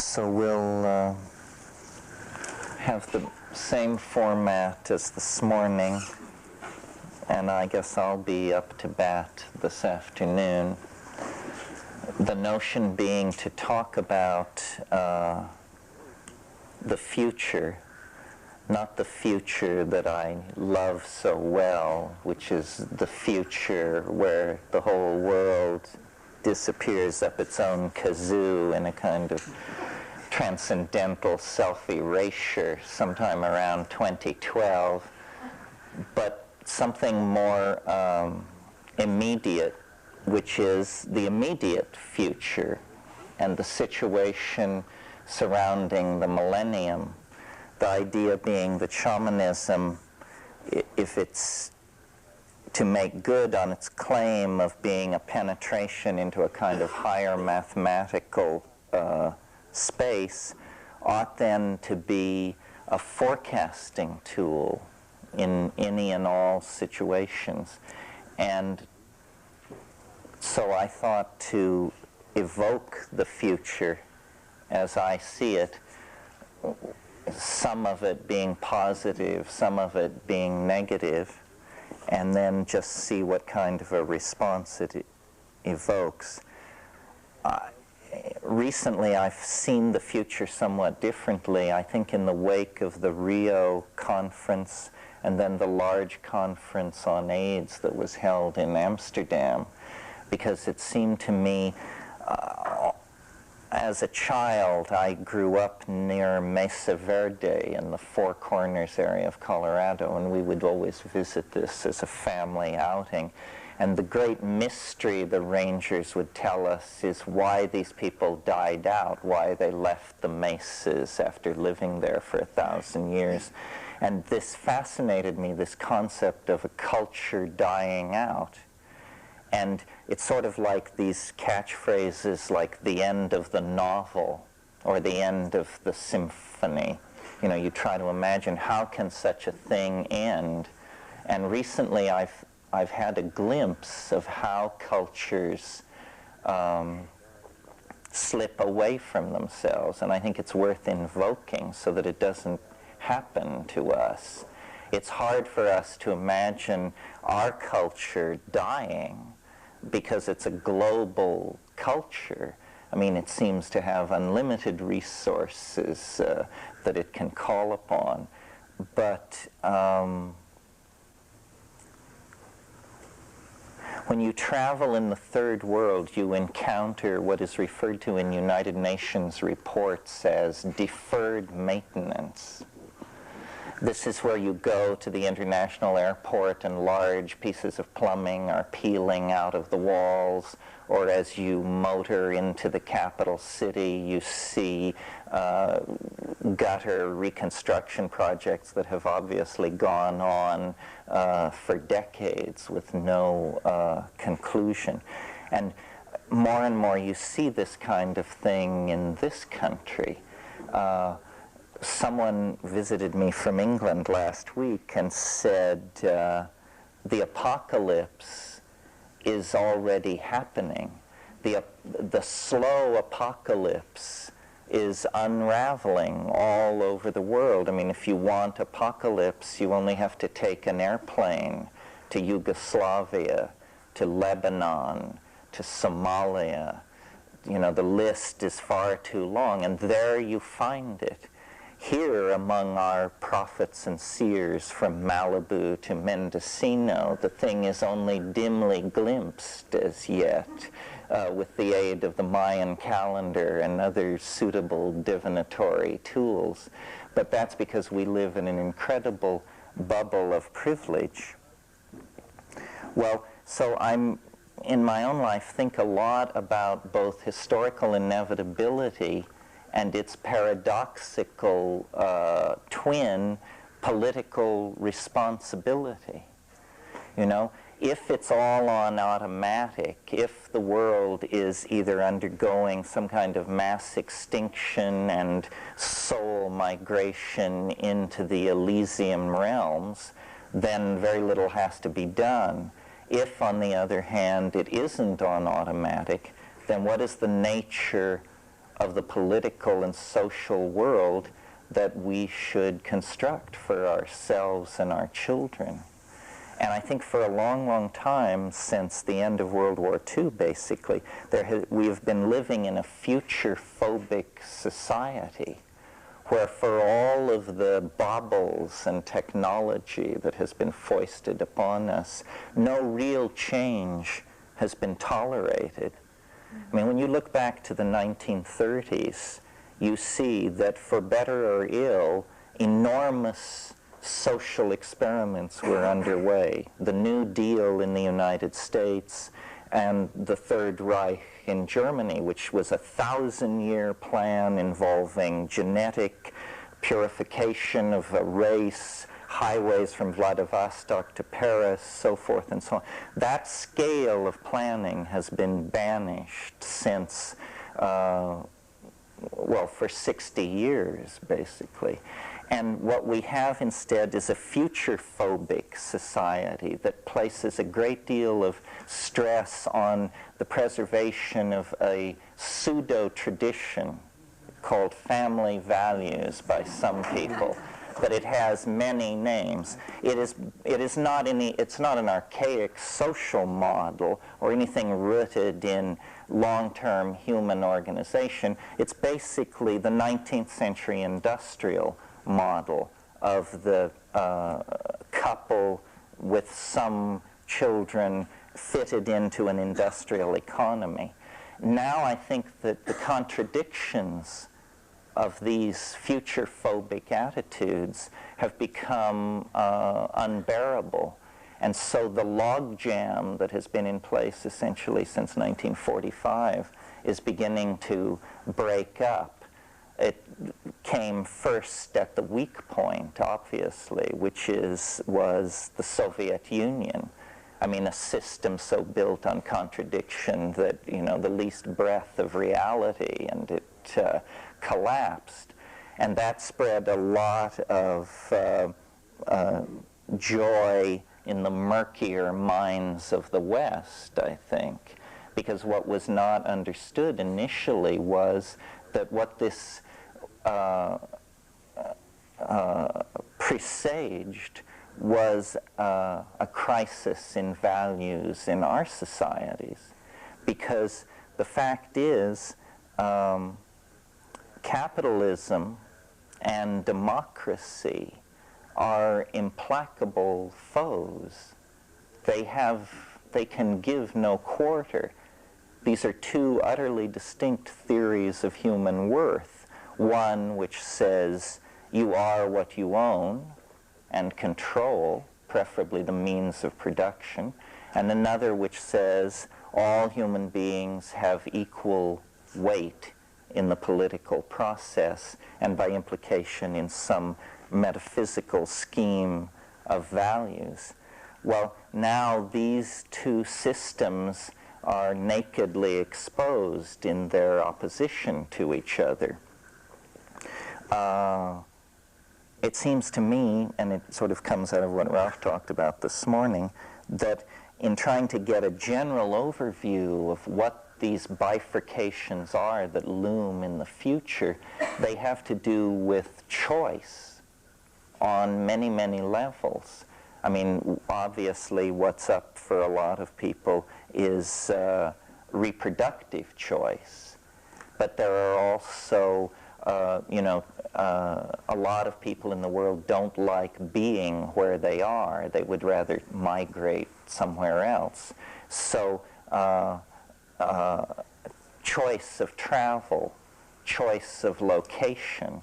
So we'll have the same format as this morning, and I guess I'll be up to bat this afternoon. The notion being to talk about the future, not the future that I love so well, which is the future where the whole world disappears up its own kazoo in a kind of transcendental self-erasure sometime around 2012, but something more immediate, which is the immediate future and the situation surrounding the millennium. The idea being that shamanism, if it's to make good on its claim of being a penetration into a kind of higher mathematical space, ought then to be a forecasting tool in any and all situations. And so I thought to evoke the future as I see it, some of it being positive, some of it being negative, and then just see what kind of a response it evokes. Recently, I've seen the future somewhat differently. I think in the wake of the Rio conference and then the large conference on AIDS that was held in Amsterdam, because it seemed to me, as a child, I grew up near Mesa Verde in the Four Corners area of Colorado, and we would always visit this as a family outing. And the great mystery the rangers would tell us is why these people died out, why they left the mesas after living there for 1,000 years. And this fascinated me, this concept of a culture dying out. And it's sort of like these catchphrases like the end of the novel or the end of the symphony. You know, you try to imagine how can such a thing end. And recently I've had a glimpse of how cultures slip away from themselves, and I think it's worth invoking so that it doesn't happen to us. It's hard for us to imagine our culture dying because it's a global culture. I mean, it seems to have unlimited resources that it can call upon, but when you travel in the third world, you encounter what is referred to in United Nations reports as deferred maintenance. This is where you go to the international airport and large pieces of plumbing are peeling out of the walls, or as you motor into the capital city, you see gutter reconstruction projects that have obviously gone on for decades with no conclusion. And more you see this kind of thing in this country. Someone visited me from England last week and said the apocalypse is already happening. The slow apocalypse is unraveling all over the world. I mean, if you want apocalypse, you only have to take an airplane to Yugoslavia, to Lebanon, to Somalia. You know, the list is far too long, and there you find it. Here, among our prophets and seers from Malibu to Mendocino, the thing is only dimly glimpsed as yet, with the aid of the Mayan calendar and other suitable divinatory tools. But that's because we live in an incredible bubble of privilege. Well, so I'm, in my own life, think a lot about both historical inevitability and its paradoxical twin, political responsibility. You know, if it's all on automatic, if the world is either undergoing some kind of mass extinction and soul migration into the Elysium realms, then very little has to be done. If, on the other hand, it isn't on automatic, then what is the nature of the political and social world that we should construct for ourselves and our children. And I think for a long, long time, since the end of World War II, basically, we have been living in a future-phobic society where for all of the baubles and technology that has been foisted upon us, no real change has been tolerated. I mean, when you look back to the 1930s, you see that for better or ill, enormous social experiments were underway. The New Deal in the United States and the Third Reich in Germany, which was a 1,000-year plan involving genetic purification of a race, highways from Vladivostok to Paris, so forth and so on. That scale of planning has been banished since, well, for 60 years, basically. And what we have instead is a future-phobic society that places a great deal of stress on the preservation of a pseudo-tradition called family values by some people. But it has many names. It's not an archaic social model or anything rooted in long-term human organization. It's basically the 19th century industrial model of the couple with some children fitted into an industrial economy. Now I think that the contradictions of these future-phobic attitudes have become unbearable. And so the logjam that has been in place essentially since 1945 is beginning to break up. It came first at the weak point, obviously, which was the Soviet Union. I mean, a system so built on contradiction that, you know, the least breath of reality, and it collapsed. And that spread a lot of joy in the murkier minds of the West, I think, because what was not understood initially was that what this presaged was a crisis in values in our societies, because the fact is capitalism and democracy are implacable foes. They can give no quarter. These are two utterly distinct theories of human worth. One which says you are what you own and control, preferably the means of production, and another which says all human beings have equal weight in the political process, and by implication in some metaphysical scheme of values. Well, now these two systems are nakedly exposed in their opposition to each other. It seems to me, and it sort of comes out of what Ralph talked about this morning, that in trying to get a general overview of what these bifurcations are that loom in the future, they have to do with choice on many, many levels. I mean, obviously what's up for a lot of people is reproductive choice. But there are also, a lot of people in the world don't like being where they are. They would rather migrate somewhere else. So choice of travel, choice of location,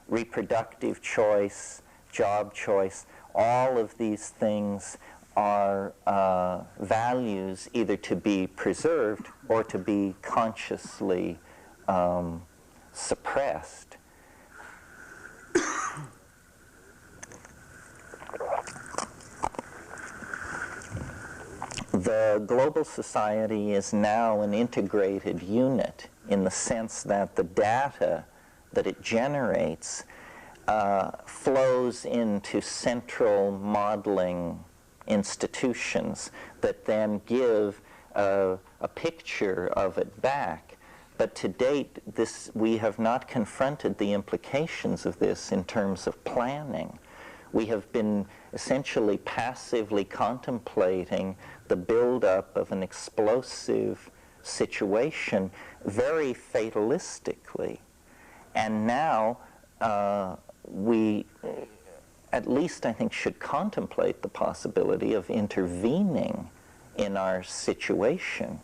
reproductive choice, job choice, all of these things are values either to be preserved or to be consciously suppressed. The global society is now an integrated unit in the sense that the data that it generates flows into central modeling institutions that then give a picture of it back. But to date, we have not confronted the implications of this in terms of planning. We have been essentially passively contemplating the buildup of an explosive situation very fatalistically. And now we, at least I think, should contemplate the possibility of intervening in our situation.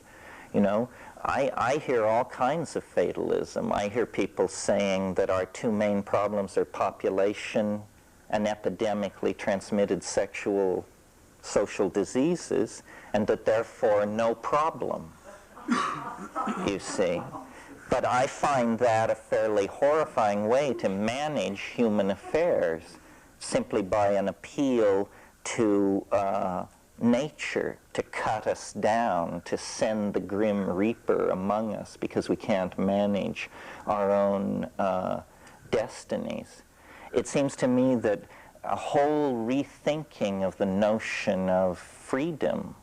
You know, I hear all kinds of fatalism. I hear people saying that our two main problems are population and epidemically transmitted social diseases, and that therefore no problem, you see. But I find that a fairly horrifying way to manage human affairs, simply by an appeal to nature to cut us down, to send the grim reaper among us because we can't manage our own destinies. It seems to me that a whole rethinking of the notion of freedom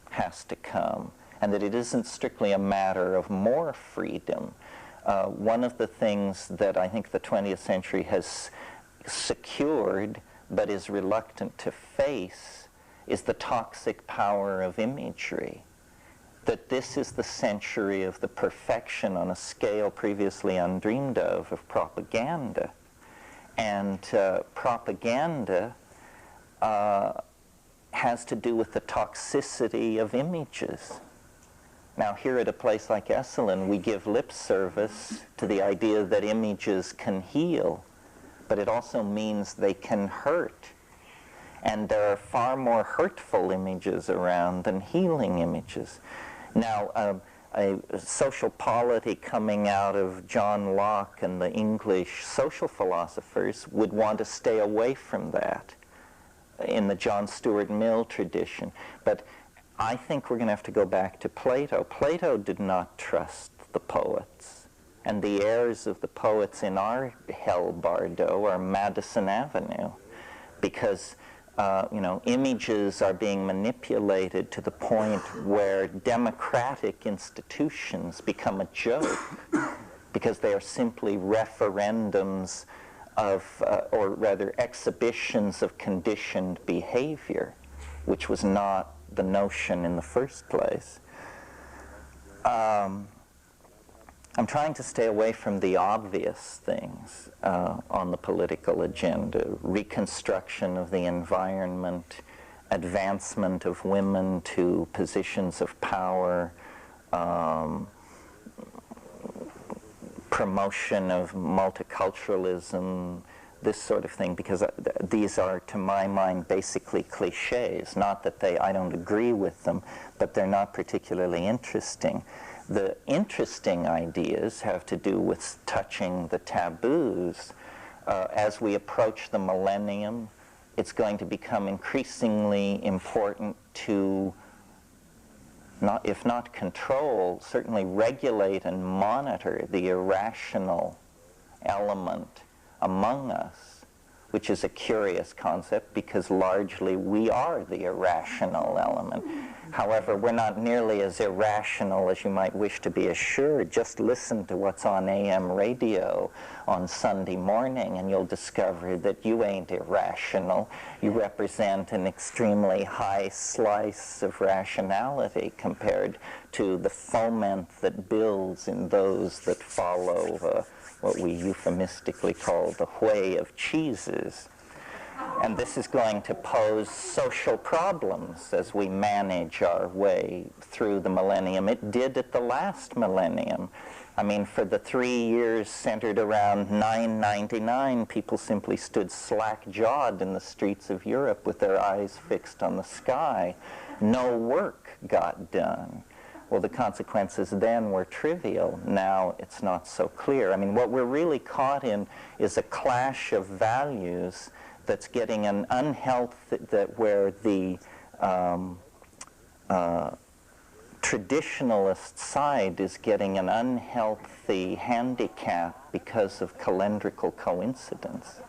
has to come, and that it isn't strictly a matter of more freedom. One of the things that I think the 20th century has secured but is reluctant to face is the toxic power of imagery. That this is the century of the perfection on a scale previously undreamed of propaganda. And propaganda has to do with the toxicity of images. Now, here at a place like Esalen, we give lip service to the idea that images can heal, but it also means they can hurt. And there are far more hurtful images around than healing images. Now, a social polity coming out of John Locke and the English social philosophers would want to stay away from that in the John Stuart Mill tradition. But I think we're going to have to go back to Plato. Plato did not trust the poets. And the heirs of the poets in our hell bardo are Madison Avenue, because you know, images are being manipulated to the point where democratic institutions become a joke because they are simply referendums of, or rather exhibitions of conditioned behavior, which was not the notion in the first place. I'm trying to stay away from the obvious things on the political agenda: reconstruction of the environment, advancement of women to positions of power, promotion of multiculturalism, this sort of thing, because these are, to my mind, basically cliches. Not that I don't agree with them, but they're not particularly interesting. The interesting ideas have to do with touching the taboos. As we approach the millennium, it's going to become increasingly important to, if not control, certainly regulate and monitor the irrational element among us, which is a curious concept because largely we are the irrational element. However, we're not nearly as irrational as you might wish to be assured. Just listen to what's on AM radio on Sunday morning and you'll discover that you ain't irrational. You represent an extremely high slice of rationality compared to the foment that builds in those that follow what we euphemistically call the way of cheeses. And this is going to pose social problems as we manage our way through the millennium. It did at the last millennium. I mean, for the 3 years centered around 999, people simply stood slack-jawed in the streets of Europe with their eyes fixed on the sky. No work got done. Well, the consequences then were trivial. Now it's not so clear. I mean, what we're really caught in is a clash of values that's getting an unhealthy, where the traditionalist side is getting an unhealthy handicap because of calendrical coincidence.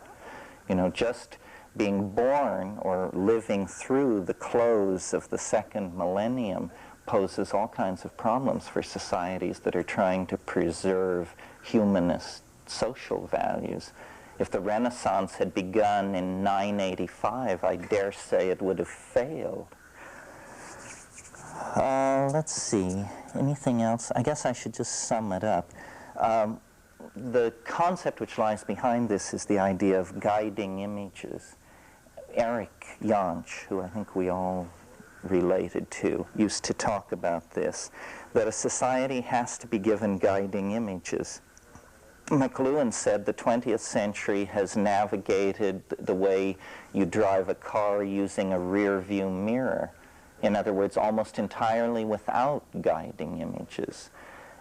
You know, just being born or living through the close of the second millennium poses all kinds of problems for societies that are trying to preserve humanist social values. If the Renaissance had begun in 985, I dare say it would have failed. Let's see, anything else? I guess I should just sum it up. The concept which lies behind this is the idea of guiding images. Eric Jansch, who I think we all related to, used to talk about this, that a society has to be given guiding images. McLuhan said the 20th century has navigated the way you drive a car using a rear view mirror. In other words, almost entirely without guiding images.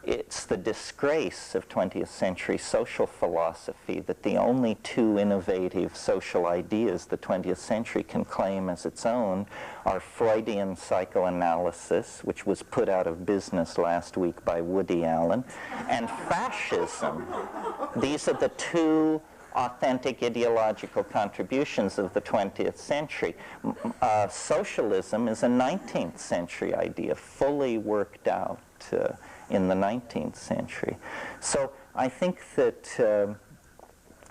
It's the disgrace of 20th century social philosophy that the only two innovative social ideas the 20th century can claim as its own are Freudian psychoanalysis, which was put out of business last week by Woody Allen, and fascism. These are the two authentic ideological contributions of the 20th century. Socialism is a 19th century idea, fully worked out in the 19th century. So I think that,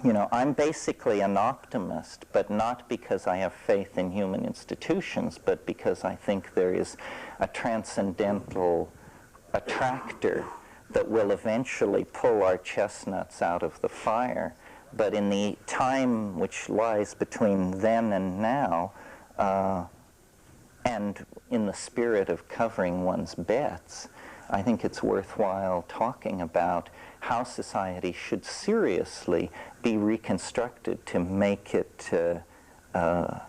I'm basically an optimist, but not because I have faith in human institutions, but because I think there is a transcendental attractor that will eventually pull our chestnuts out of the fire. But in the time which lies between then and now, and in the spirit of covering one's bets, I think it's worthwhile talking about how society should seriously be reconstructed to make it a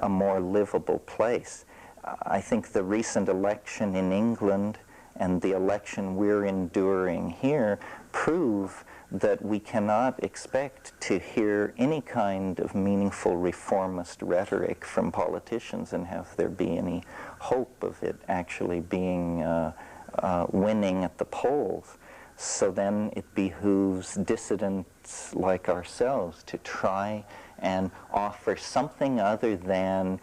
more livable place. I think the recent election in England and the election we're enduring here prove that we cannot expect to hear any kind of meaningful reformist rhetoric from politicians and have there be any hope of it actually being winning at the polls. So then it behooves dissidents like ourselves to try and offer something other than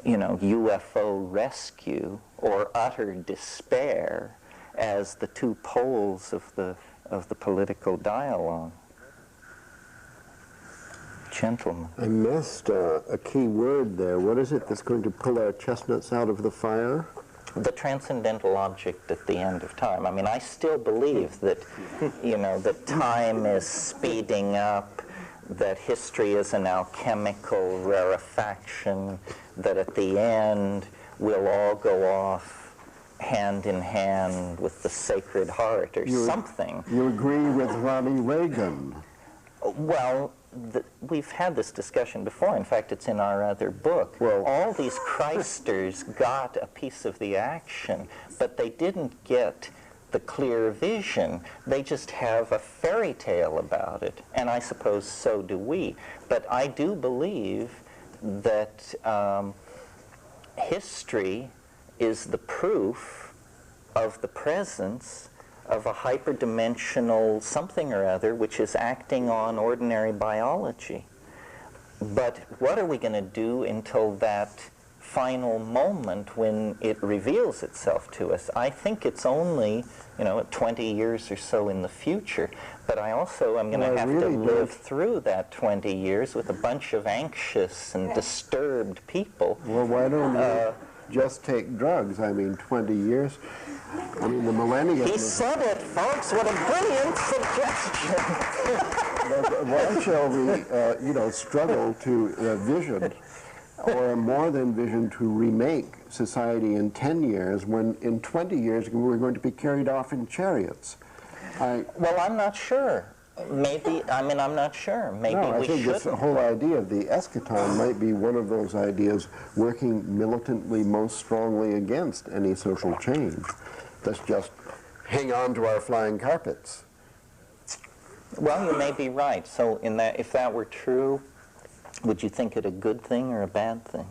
UFO rescue or utter despair as the two poles of the political dialogue. Gentlemen. I missed a key word there. What is it that's going to pull our chestnuts out of the fire? The transcendental object at the end of time. I mean, I still believe that, that time is speeding up, that history is an alchemical rarefaction, that at the end we'll all go off hand in hand with the Sacred Heart or something. You agree with Ronnie Reagan? Well, we've had this discussion before. In fact, it's in our other book. Well, all these Christers got a piece of the action, but they didn't get the clear vision. They just have a fairy tale about it, and I suppose so do we. But I do believe that history is the proof of the presence of a hyperdimensional something or other which is acting on ordinary biology. But what are we going to do until that final moment when it reveals itself to us? I think it's only, 20 years or so in the future. But I also am going to have to live through that 20 years with a bunch of anxious and disturbed people. Well, why don't we just take drugs? I mean, 20 years. I mean, the millennium... He said it, folks. What a brilliant suggestion. Why shall we, struggle to vision, or more than vision, to remake society in 10 years, when in 20 years we're going to be carried off in chariots? Well, I'm not sure. Maybe, I'm not sure. Maybe we I think shouldn't. this whole idea of the eschaton might be one of those ideas working militantly most strongly against any social change. Let's just hang on to our flying carpets. Well, you may be right. So if that were true, would you think it a good thing or a bad thing?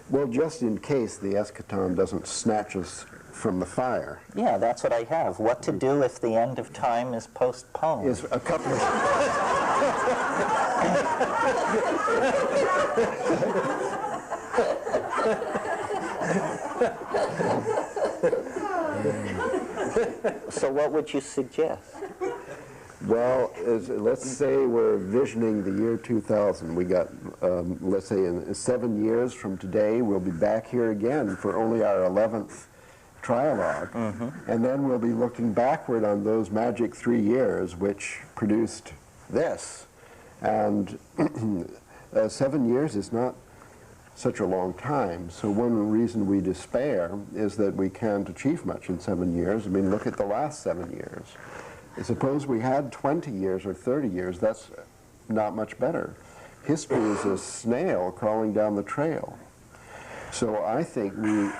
Well, just in case the eschaton doesn't snatch us from the fire. Yeah, that's what I have. What to do if the end of time is postponed. Is a couple of... So what would you suggest? Well, let's say we're visioning the year 2000. We got, let's say in 7 years from today, we'll be back here again for only our 11th trialogue. And then we'll be looking backward on those magic 3 years which produced this. And 7 years is not such a long time. So one reason we despair is that we can't achieve much in 7 years. I mean, look at the last 7 years. Suppose we had 20 years or 30 years, that's not much better. History is a snail crawling down the trail. So I think we,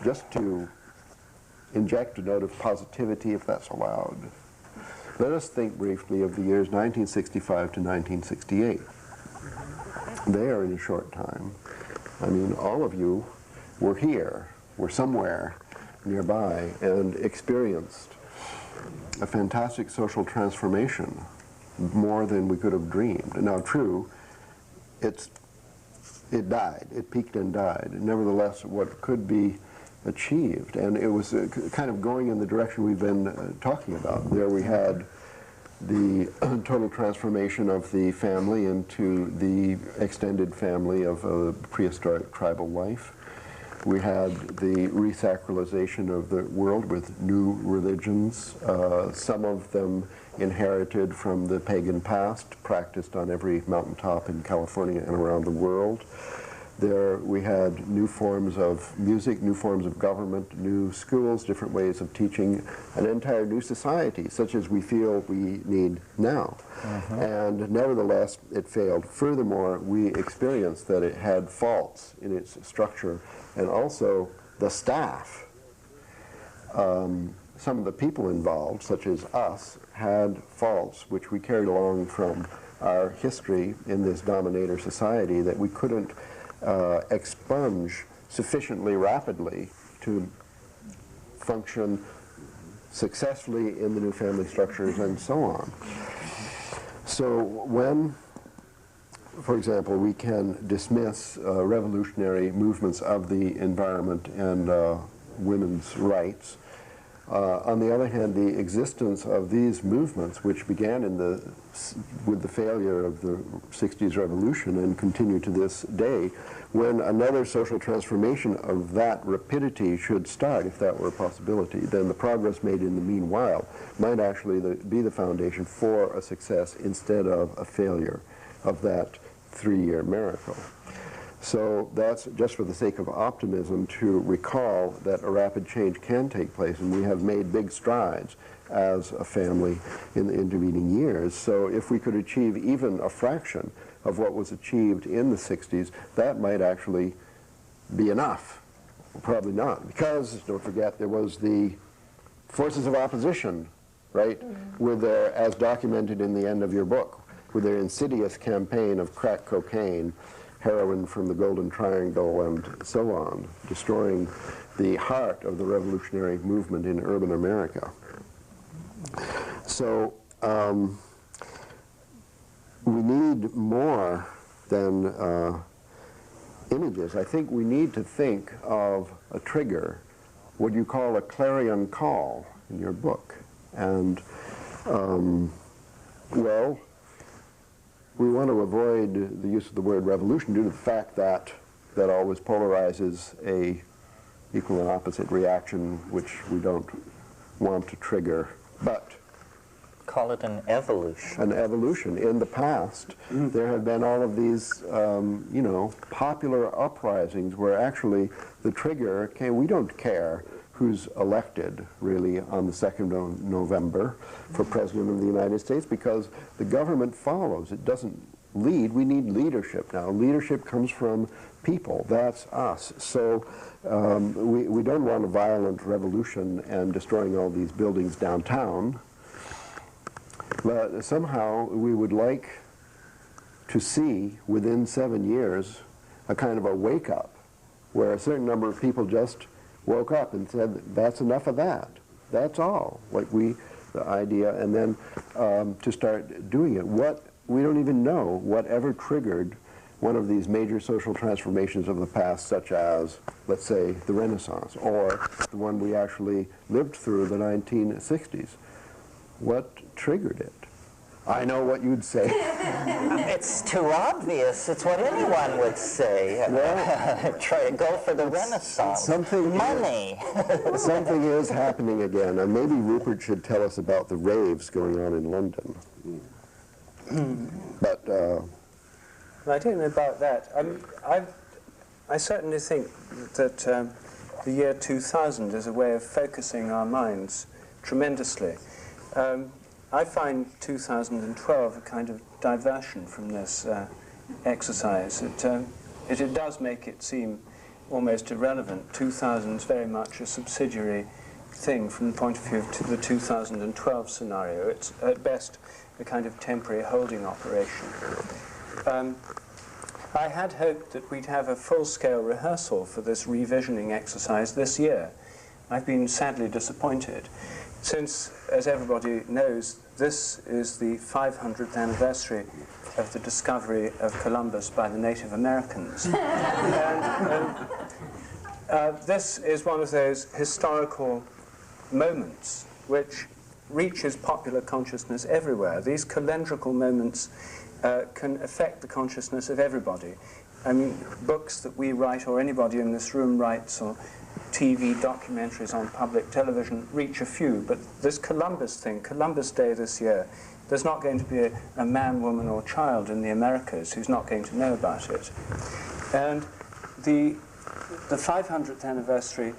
just to inject a note of positivity, if that's allowed, let us think briefly of the years 1965 to 1968. They are in a short time. I mean, all of you were here, were somewhere nearby, and experienced a fantastic social transformation, more than we could have dreamed. Now, true, it died. It peaked and died. Nevertheless, what could be achieved, and it was kind of going in the direction we've been talking about. There we had the total transformation of the family into the extended family of a prehistoric tribal life. We had the resacralization of the world with new religions, some of them inherited from the pagan past, practiced on every mountaintop in California and around the world. There we had new forms of music, new forms of government, new schools, different ways of teaching, an entire new society, such as we feel we need now. And nevertheless, it failed. Furthermore, we experienced that it had faults in its structure, and also the staff. Some of the people involved, such as us, had faults which we carried along from our history in this dominator society that we couldn't expunge sufficiently rapidly to function successfully in the new family structures and so on. So when, for example, we can dismiss revolutionary movements of the environment and women's rights, on the other hand, the existence of these movements, which began with the failure of the 60s revolution and continue to this day, when another social transformation of that rapidity should start, if that were a possibility, then the progress made in the meanwhile might actually be the foundation for a success instead of a failure of that 3-year miracle. So that's just for the sake of optimism, to recall that a rapid change can take place, and we have made big strides as a family in the intervening years. So if we could achieve even a fraction of what was achieved in the 60s, that might actually be enough. Well, probably not, because, don't forget, there was the forces of opposition, right, with their, as documented in the end of your book, with their insidious campaign of crack cocaine, heroin from the Golden Triangle, and so on, destroying the heart of the revolutionary movement in urban America. So we need more than images. I think we need to think of a trigger, what you call a clarion call in your book. And, well, we want to avoid the use of the word revolution due to the fact that that always polarizes a equal and opposite reaction, which we don't want to trigger. But call it an evolution. An evolution. In the past, there have been all of these, you know, popular uprisings where actually the trigger, okay, we don't care who's elected, really, on the 2nd of November for President of the United States, because the government follows. It doesn't lead. We need leadership now. Leadership comes from people. That's us. So we don't want a violent revolution and destroying all these buildings downtown, but somehow we would like to see within 7 years a kind of a wake-up where a certain number of people just woke up and said, that's enough of that. That's all. Like the idea, and then to start doing it. We don't even know whatever triggered one of these major social transformations of the past, such as, let's say, the Renaissance, or the one we actually lived through, the 1960s. What triggered it? I know what you'd say. It's too obvious. It's what anyone would say. Well, try to go for the Renaissance. Money. Something is happening again. And maybe Rupert should tell us about the raves going on in London. But I don't know about that. I certainly think that the year 2000 is a way of focusing our minds tremendously. I find 2012 a kind of diversion from this exercise. It does make it seem almost irrelevant. 2000 is very much a subsidiary thing from the point of view of the 2012 scenario. It's at best a kind of temporary holding operation. I had hoped that we'd have a full-scale rehearsal for this revisioning exercise this year. I've been sadly disappointed. Since, as everybody knows, this is the 500th anniversary of the discovery of Columbus by the Native Americans. This is one of those historical moments which reaches popular consciousness everywhere. These calendrical moments can affect the consciousness of everybody. I mean, books that we write, or anybody in this room writes, or TV documentaries on public television reach a few, but this Columbus thing, Columbus Day this year, there's not going to be a man, woman, or child in the Americas who's not going to know about it. And the 500th anniversary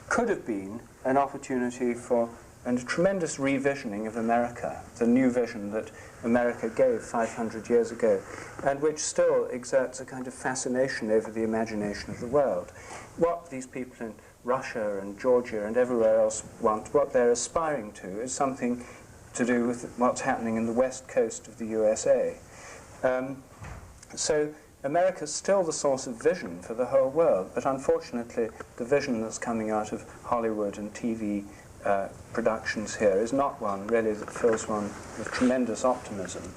could have been an opportunity for a tremendous revisioning of America, the new vision that America gave 500 years ago, and which still exerts a kind of fascination over the imagination of the world. What these people in Russia and Georgia and everywhere else want, what they're aspiring to, is something to do with what's happening in the west coast of the USA. So America's still the source of vision for the whole world, but unfortunately the vision that's coming out of Hollywood and TV productions here is not one really that fills one with tremendous optimism.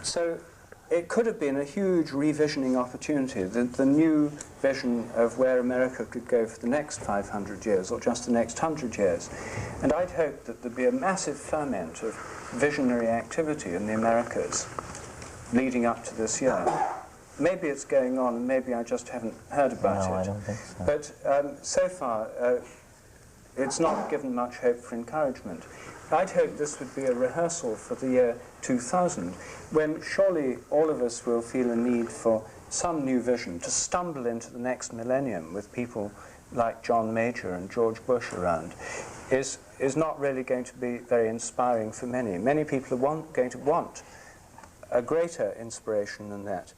So it could have been a huge revisioning opportunity, the new vision of where America could go for the next 500 years or just the next 100 years. And I'd hoped that there'd be a massive ferment of visionary activity in the Americas leading up to this year. Maybe it's going on, and maybe I just haven't heard about it. I don't think so. But so far, it's not given much hope for encouragement. I'd hoped this would be a rehearsal for the year 2000, when surely all of us will feel a need for some new vision to stumble into the next millennium with people like John Major and George Bush around, is not really going to be very inspiring for many. Many people are going to want a greater inspiration than that.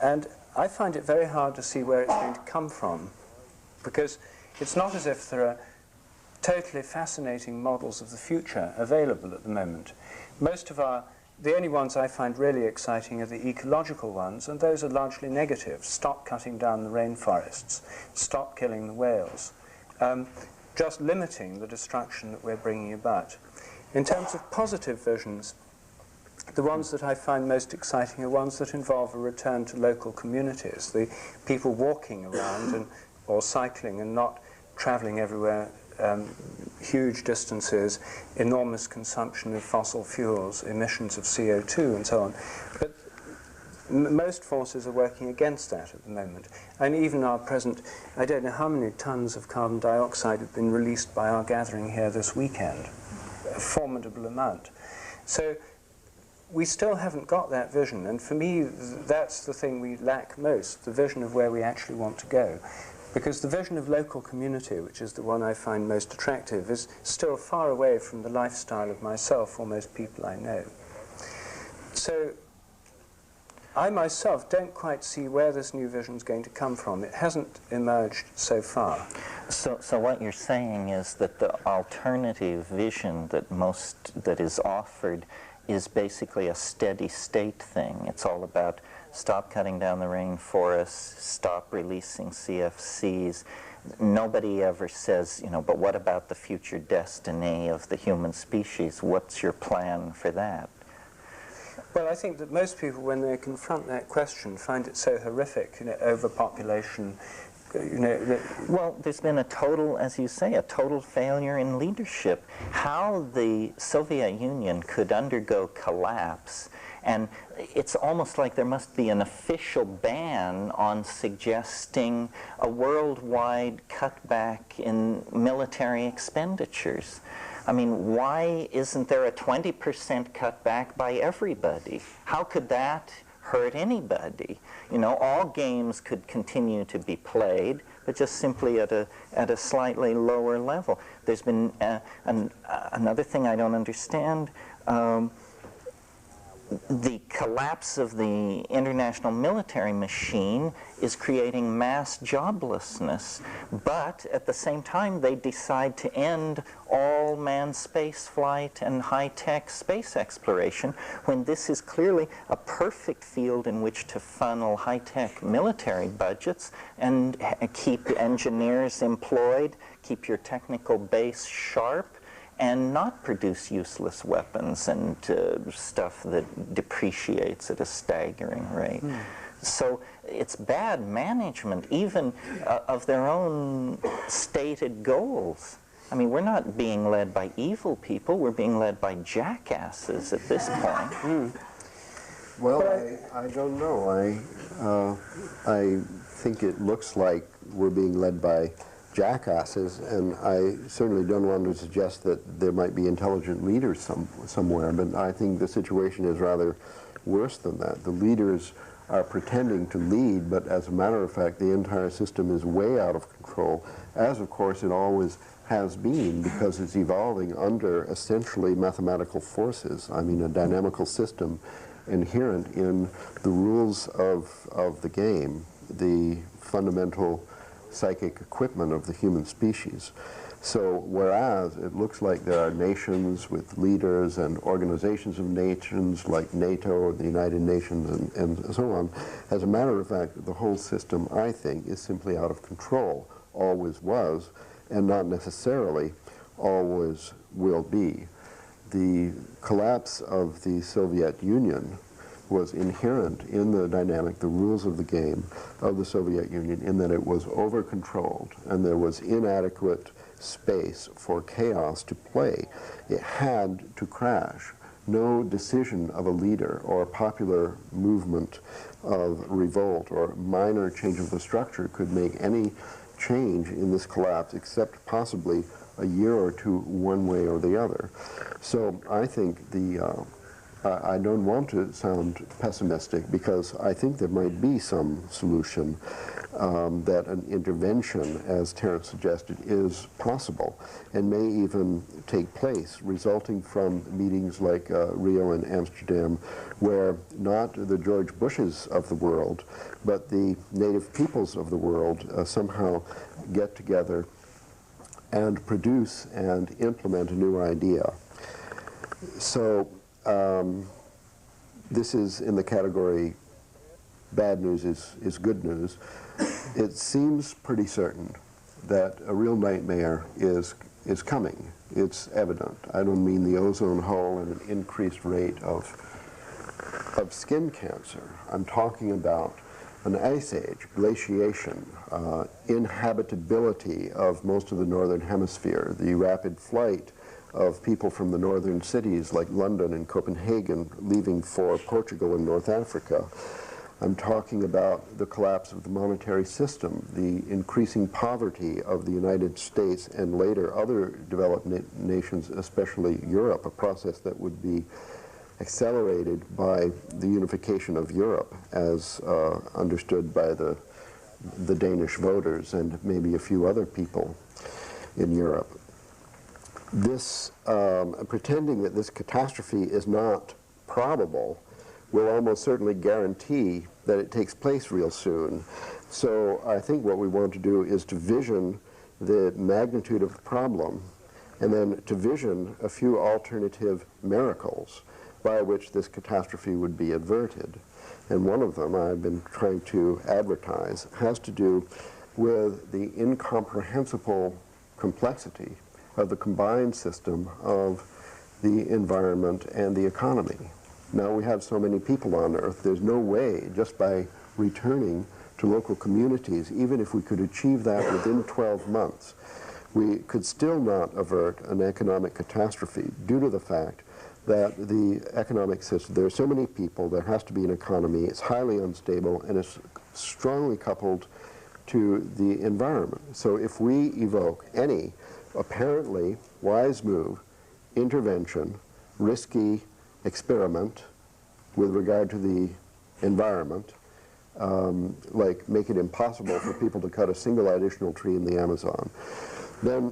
And I find it very hard to see where it's going to come from, because it's not as if there are totally fascinating models of the future available at the moment. The only ones I find really exciting are the ecological ones, and those are largely negative. Stop cutting down the rainforests, stop killing the whales, just limiting the destruction that we're bringing about. In terms of positive visions, the ones that I find most exciting are ones that involve a return to local communities, the people walking around or cycling and not traveling everywhere, huge distances, enormous consumption of fossil fuels, emissions of CO2 and so on. But most forces are working against that at the moment. And even our present, I don't know how many tons of carbon dioxide have been released by our gathering here this weekend, a formidable amount. So we still haven't got that vision, and for me that's the thing we lack most, the vision of where we actually want to go. Because the vision of local community, which is the one I find most attractive, is still far away from the lifestyle of myself or most people I know. So I myself don't quite see where this new vision is going to come from. It hasn't emerged so far. So what you're saying is that the alternative vision that is offered is basically a steady state thing. It's all about stop cutting down the rainforests, stop releasing CFCs. Nobody ever says, but what about the future destiny of the human species? What's your plan for that? Well, I think that most people, when they confront that question, find it so horrific, you know, overpopulation, you know. Well, there's been a total, as you say, a total failure in leadership. How the Soviet Union could undergo collapse, and it's almost like there must be an official ban on suggesting a worldwide cutback in military expenditures. I mean, why isn't there a 20% cutback by everybody? How could that hurt anybody? You know, all games could continue to be played, but just simply at a slightly lower level. There's been another thing I don't understand. The collapse of the international military machine is creating mass joblessness, but at the same time they decide to end all manned space flight and high-tech space exploration, when this is clearly a perfect field in which to funnel high-tech military budgets and keep engineers employed, keep your technical base sharp, and not produce useless weapons and stuff that depreciates at a staggering rate. So it's bad management, even of their own stated goals. I mean, we're not being led by evil people, we're being led by jackasses at this point. Well, I don't know. I think it looks like we're being led by jackasses, and I certainly don't want to suggest that there might be intelligent leaders somewhere, but I think the situation is rather worse than that. The leaders are pretending to lead, but as a matter of fact, the entire system is way out of control, as of course it always has been, because it's evolving under essentially mathematical forces. I mean, a dynamical system inherent in the rules of the game, the fundamental psychic equipment of the human species. So whereas it looks like there are nations with leaders and organizations of nations like NATO or the United Nations and so on, as a matter of fact, the whole system, I think, is simply out of control, always was, and not necessarily always will be. The collapse of the Soviet Union was inherent in the dynamic, the rules of the game of the Soviet Union, in that it was over-controlled and there was inadequate space for chaos to play. It had to crash. No decision of a leader or a popular movement of revolt or minor change of the structure could make any change in this collapse, except possibly a year or two one way or the other. So I think I don't want to sound pessimistic, because I think there might be some solution, that an intervention, as Terence suggested, is possible and may even take place, resulting from meetings like Rio and Amsterdam, where not the George Bushes of the world, but the native peoples of the world somehow get together and produce and implement a new idea. So this is in the category bad news is good news. It seems pretty certain that a real nightmare is coming. It's evident. I don't mean the ozone hole and an increased rate of skin cancer. I'm talking about an ice age, glaciation, inhabitability of most of the northern hemisphere, the rapid flight of people from the northern cities like London and Copenhagen leaving for Portugal and North Africa. I'm talking about the collapse of the monetary system, the increasing poverty of the United States and later other developed nations, especially Europe, a process that would be accelerated by the unification of Europe as understood by the Danish voters and maybe a few other people in Europe. This, pretending that this catastrophe is not probable will almost certainly guarantee that it takes place real soon. So I think what we want to do is to vision the magnitude of the problem, and then to vision a few alternative miracles by which this catastrophe would be averted. And one of them I've been trying to advertise has to do with the incomprehensible complexity of the combined system of the environment and the economy. Now we have so many people on Earth, there's no way, just by returning to local communities, even if we could achieve that within 12 months, we could still not avert an economic catastrophe due to the fact that the economic system, there are so many people, there has to be an economy, it's highly unstable, and it's strongly coupled to the environment. So if we evoke any apparently wise move, intervention, risky experiment with regard to the environment, like make it impossible for people to cut a single additional tree in the Amazon, then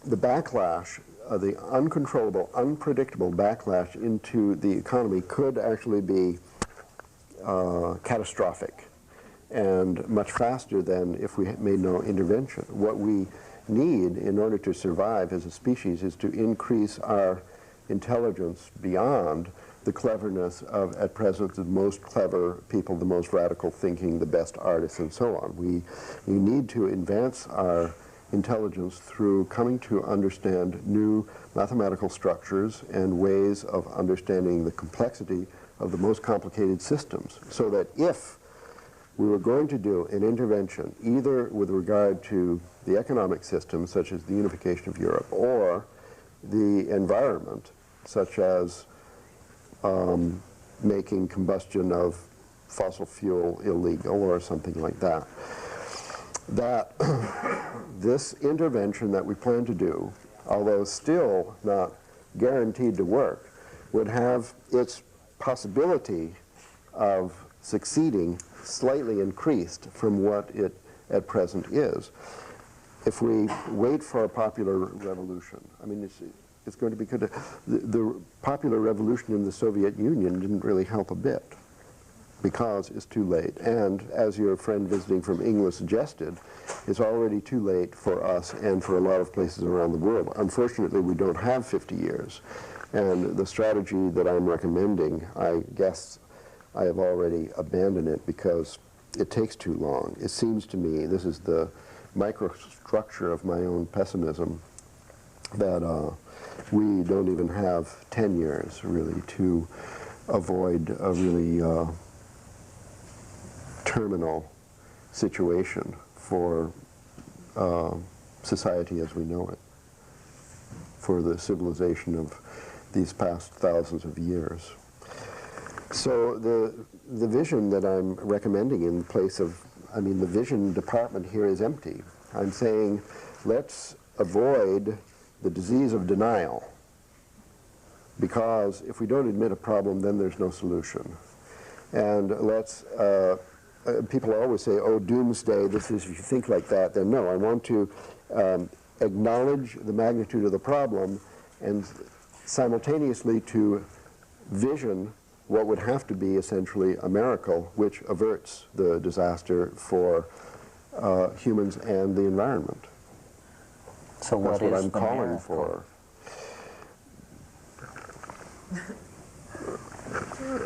the backlash, the uncontrollable, unpredictable backlash into the economy could actually be catastrophic and much faster than if we made no intervention. What we need in order to survive as a species is to increase our intelligence beyond the cleverness of, at present, the most clever people, the most radical thinking, the best artists, and so on. We need to advance our intelligence through coming to understand new mathematical structures and ways of understanding the complexity of the most complicated systems, so that if we were going to do an intervention, either with regard to the economic system, such as the unification of Europe, or the environment, such as making combustion of fossil fuel illegal or something like that, that this intervention that we plan to do, although still not guaranteed to work, would have its possibility of succeeding slightly increased from what it at present is. If we wait for a popular revolution, I mean, it's going to be good. The popular revolution in the Soviet Union didn't really help a bit because it's too late. And as your friend visiting from England suggested, it's already too late for us and for a lot of places around the world. Unfortunately, we don't have 50 years. And the strategy that I'm recommending, I guess I have already abandoned it because it takes too long. It seems to me, this is the microstructure of my own pessimism, that we don't even have 10 years really to avoid a really terminal situation for society as we know it, for the civilization of these past thousands of years. So the vision that I'm recommending in place of, I mean, the vision department here is empty. I'm saying let's avoid the disease of denial, because if we don't admit a problem, then there's no solution. And let's, people always say, oh, doomsday, this is, if you think like that, then no, I want to acknowledge the magnitude of the problem and simultaneously to vision what would have to be essentially a miracle which averts the disaster for humans and the environment. So that's what I'm the calling miracle? for.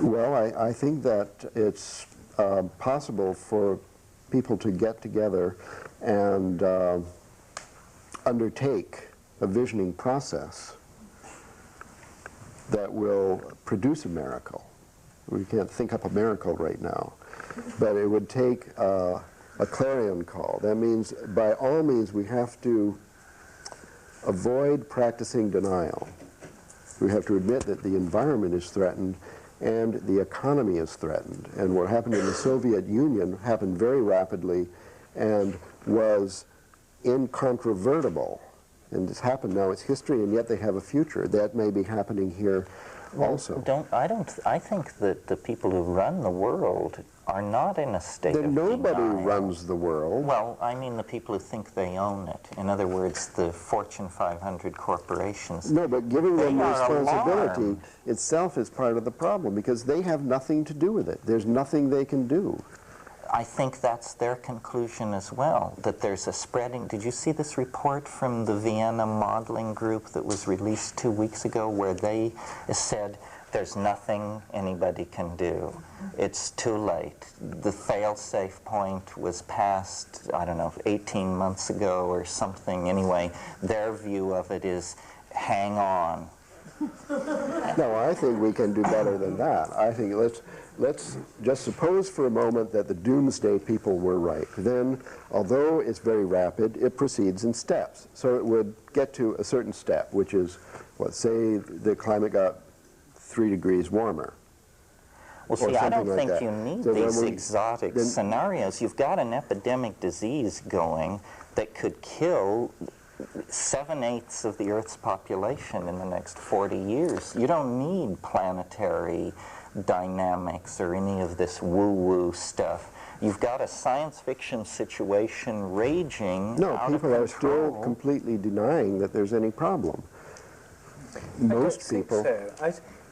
Well, I think that it's possible for people to get together and undertake a visioning process that will produce a miracle. We can't think up a miracle right now, but it would take a clarion call. That means, by all means, we have to avoid practicing denial. We have to admit that the environment is threatened and the economy is threatened. And what happened in the Soviet Union happened very rapidly and was incontrovertible. And it's happened now, it's history, and yet they have a future. That may be happening here also. I think that the people who run the world are not in a state of denial. Nobody runs the world. Well, I mean the people who think they own it. In other words, the Fortune 500 corporations. No, but giving them responsibility alarmed. itself is part of the problem, because they have nothing to do with it. There's nothing they can do. I think that's their conclusion as well, that there's a spreading. Did you see this report from the Vienna modeling group that was released 2 weeks ago, where they said there's nothing anybody can do? It's too late. The fail-safe point was passed, I don't know, 18 months ago or something. Anyway, their view of it is hang on. No, I think we can do better than that. I think let's just suppose for a moment that the doomsday people were right. Then, although it's very rapid, it proceeds in steps. So it would get to a certain step, which is, what, say the climate got 3 degrees warmer. Well, see, I don't think like you need so these exotic then, scenarios. You've got an epidemic disease going that could kill 7/8 of the Earth's population in the next 40 years. You don't need planetary dynamics or any of this woo-woo stuff. You've got a science fiction situation raging no, out of people are control. still completely denying that there's any problem. Most people.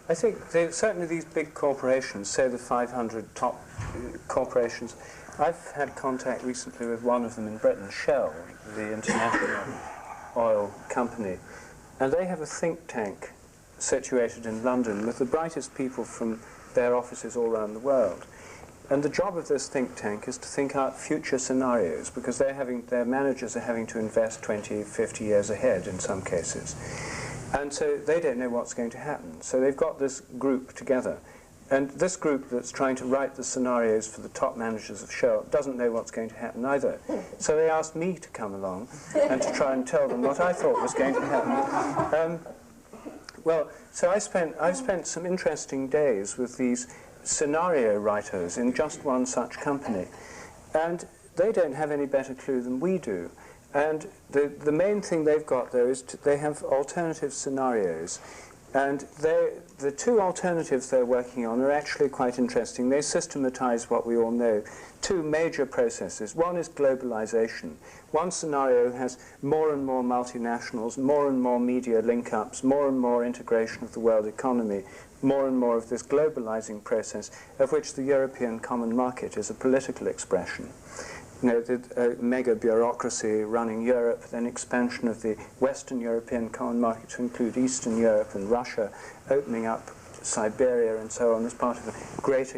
I think certainly these big corporations, say the 500 top corporations, I've had contact recently with one of them in Britain, Shell, the international oil company, and they have a think tank situated in London with the brightest people from their offices all around the world. And the job of this think tank is to think out future scenarios, because their managers are having to invest 20, 50 years ahead in some cases. And so they don't know what's going to happen. So they've got this group together. And this group that's trying to write the scenarios for the top managers of Shell doesn't know what's going to happen either. So they asked me to come along and to try and tell them what I thought was going to happen. Well, so I've spent some interesting days with these scenario writers in just one such company. And they don't have any better clue than we do. And the main thing they've got, though, is they have alternative scenarios. And the two alternatives they're working on are actually quite interesting. They systematize what we all know. Two major processes. One is globalization. One scenario has more and more multinationals, more and more media link-ups, more and more integration of the world economy, more and more of this globalizing process, of which the European common market is a political expression. You know, the mega bureaucracy running Europe, then expansion of the Western European common market to include Eastern Europe and Russia, opening up Siberia and so on as part of a greater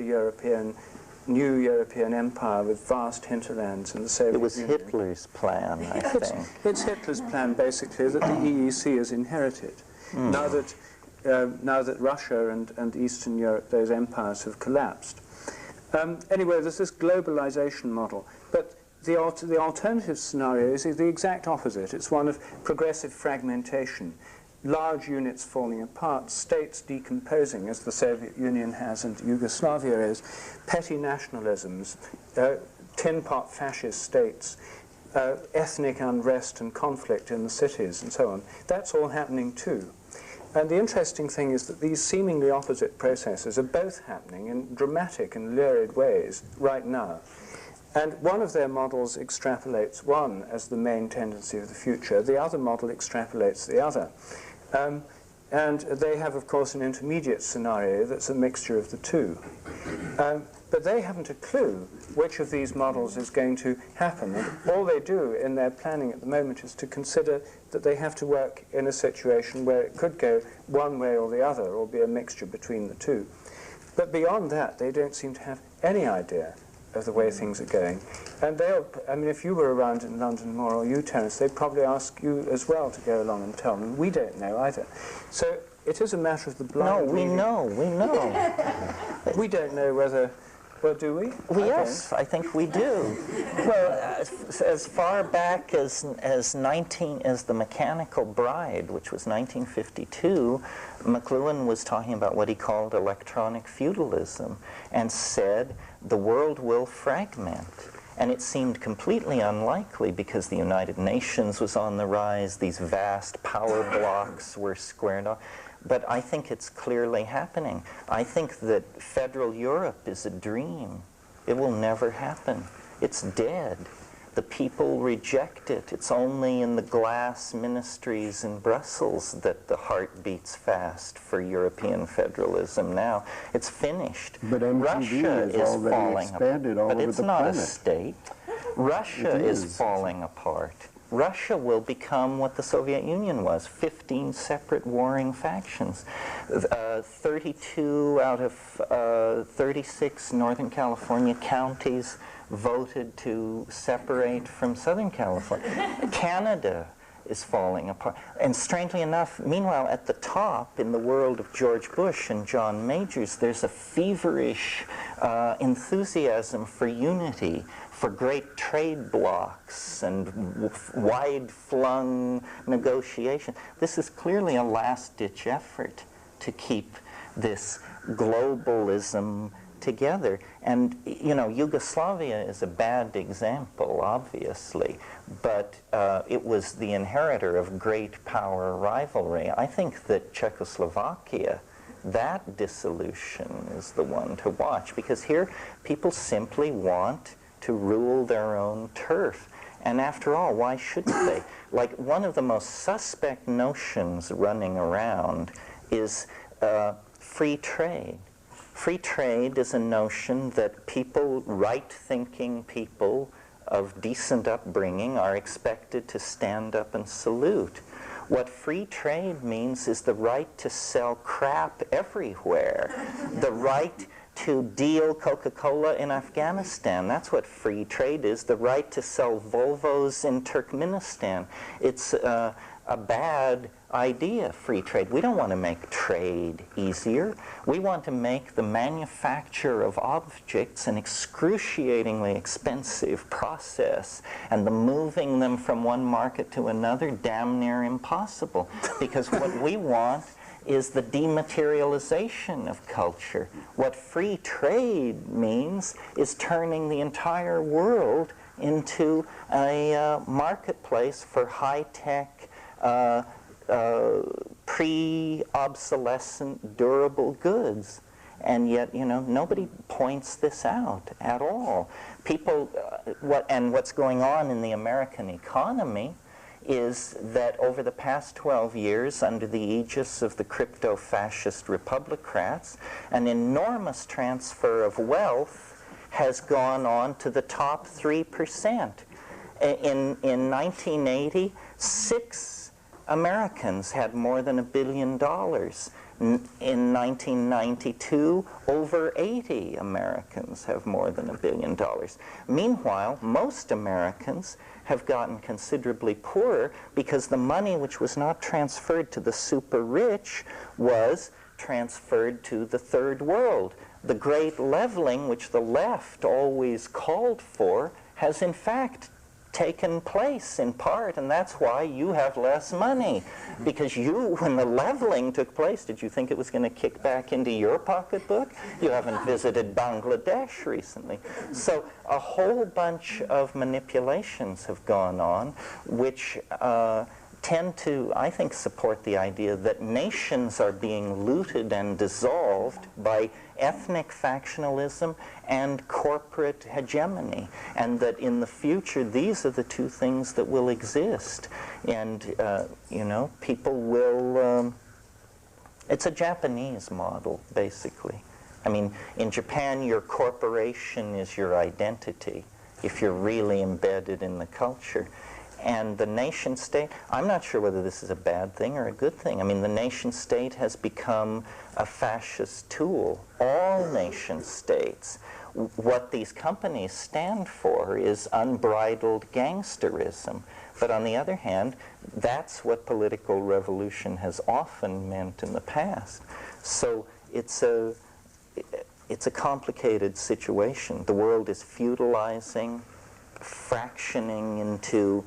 new European empire with vast hinterlands in the Soviet Union. It was Hitler's plan, I think. It's Hitler's plan, basically, that the EEC has inherited. Now that Russia and Eastern Europe, those empires have collapsed. Anyway, there's this globalization model. But the alternative scenario is the exact opposite. It's one of progressive fragmentation, large units falling apart, states decomposing, as the Soviet Union has and Yugoslavia is, petty nationalisms, tin pot fascist states, ethnic unrest and conflict in the cities, and so on. That's all happening too. And the interesting thing is that these seemingly opposite processes are both happening in dramatic and lurid ways right now. And one of their models extrapolates one as the main tendency of the future. The other model extrapolates the other. And they have, of course, an intermediate scenario that's a mixture of the two. But they haven't a clue which of these models is going to happen. And all they do in their planning at the moment is to consider that they have to work in a situation where it could go one way or the other, or be a mixture between the two. But beyond that, they don't seem to have any idea of the way things are going. And I mean, if you were around in London more, or you, Terence, they'd probably ask you as well to go along and tell them. We don't know either. So it is a matter of the blind. No, we know. We don't know whether... Well, do we? Well, yes, I think we do. Well, as far back as The Mechanical Bride, which was 1952, McLuhan was talking about what he called electronic feudalism, and said the world will fragment. And it seemed completely unlikely because the United Nations was on the rise, these vast power blocks were squared off. But I think it's clearly happening. I think that federal Europe is a dream. It will never happen. It's dead. The people reject it. It's only in the glass ministries in Brussels that the heart beats fast for European federalism now. It's finished. But Russia is is already falling expanded all apart. But over it's the not planet. a state. Russia is falling apart. Russia will become what the Soviet Union was, 15 separate warring factions. 32 out of 36 Northern California counties voted to separate from Southern California. Canada is falling apart. And strangely enough, meanwhile, at the top, in the world of George Bush and John Majors, there's a feverish enthusiasm for unity, for great trade blocs and wide-flung negotiation. This is clearly a last-ditch effort to keep this globalism together. And, you know, Yugoslavia is a bad example, obviously, but it was the inheritor of great power rivalry. I think that Czechoslovakia, that dissolution is the one to watch, because here people simply want to rule their own turf. And after all, why shouldn't they? Like, one of the most suspect notions running around is free trade. Free trade is a notion that people, right-thinking people of decent upbringing, are expected to stand up and salute. What free trade means is the right to sell crap everywhere, the right to deal Coca-Cola in Afghanistan. That's what free trade is, the right to sell Volvos in Turkmenistan. It's a bad idea, free trade. We don't want to make trade easier. We want to make the manufacture of objects an excruciatingly expensive process, and the moving them from one market to another damn near impossible. Because what we want is the dematerialization of culture. What free trade means is turning the entire world into a marketplace for high-tech, pre-obsolescent, durable goods. And yet, you know, nobody points this out at all. People, what's going on in the American economy is that over the past 12 years, under the aegis of the crypto-fascist republicrats, an enormous transfer of wealth has gone on to the top 3%. In 1980, 6 Americans had more than $1 billion. In 1992, over 80 Americans have more than $1 billion. Meanwhile, most Americans have gotten considerably poorer because the money which was not transferred to the super rich was transferred to the third world. The great leveling, which the left always called for, has in fact taken place in part, and that's why you have less money. Because you, when the leveling took place, did you think it was going to kick back into your pocketbook? You haven't visited Bangladesh recently. So a whole bunch of manipulations have gone on, which tend to, I think, support the idea that nations are being looted and dissolved by ethnic factionalism and corporate hegemony, and that in the future these are the two things that will exist. And you know, people will, it's a Japanese model, basically. I mean, in Japan, your corporation is your identity, if you're really embedded in the culture. And the nation state, I'm not sure whether this is a bad thing or a good thing. I mean, the nation state has become a fascist tool. All nation states. What these companies stand for is unbridled gangsterism. But on the other hand, that's what political revolution has often meant in the past. So it's a complicated situation. The world is feudalizing, fractioning into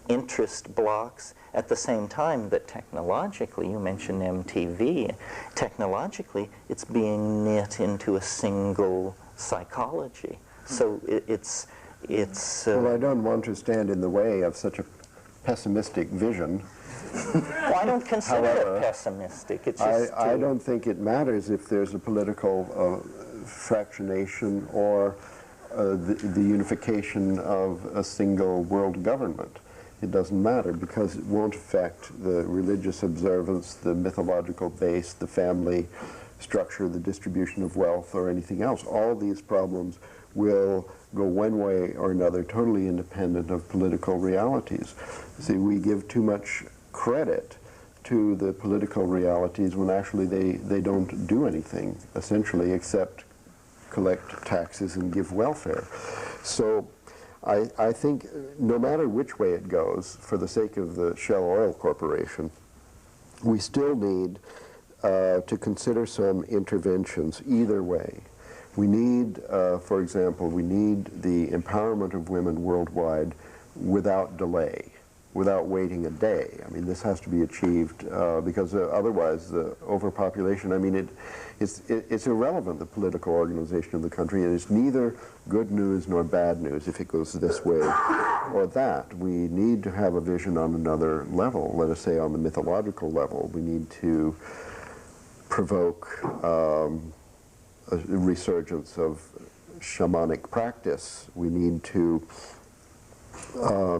interest blocks, at the same time that technologically, you mentioned MTV, technologically it's being knit into a single psychology. So it's well, I don't want to stand in the way of such a pessimistic vision. Well, I don't consider it pessimistic. It's just I don't think it matters if there's a political fractionation or the unification of a single world government. It doesn't matter, because it won't affect the religious observance, the mythological base, the family structure, the distribution of wealth, or anything else. All these problems will go one way or another, totally independent of political realities. See, we give too much credit to the political realities when actually they don't do anything, essentially, except collect taxes and give welfare. So I think no matter which way it goes, for the sake of the Shell Oil Corporation, we still need to consider some interventions either way. We need, for example, we need the empowerment of women worldwide without delay, without waiting a day. I mean, this has to be achieved because otherwise the overpopulation, I mean, it's irrelevant, the political organization of the country, and it's neither good news nor bad news if it goes this way or that. We need to have a vision on another level, let us say on the mythological level. We need to provoke a resurgence of shamanic practice. We need to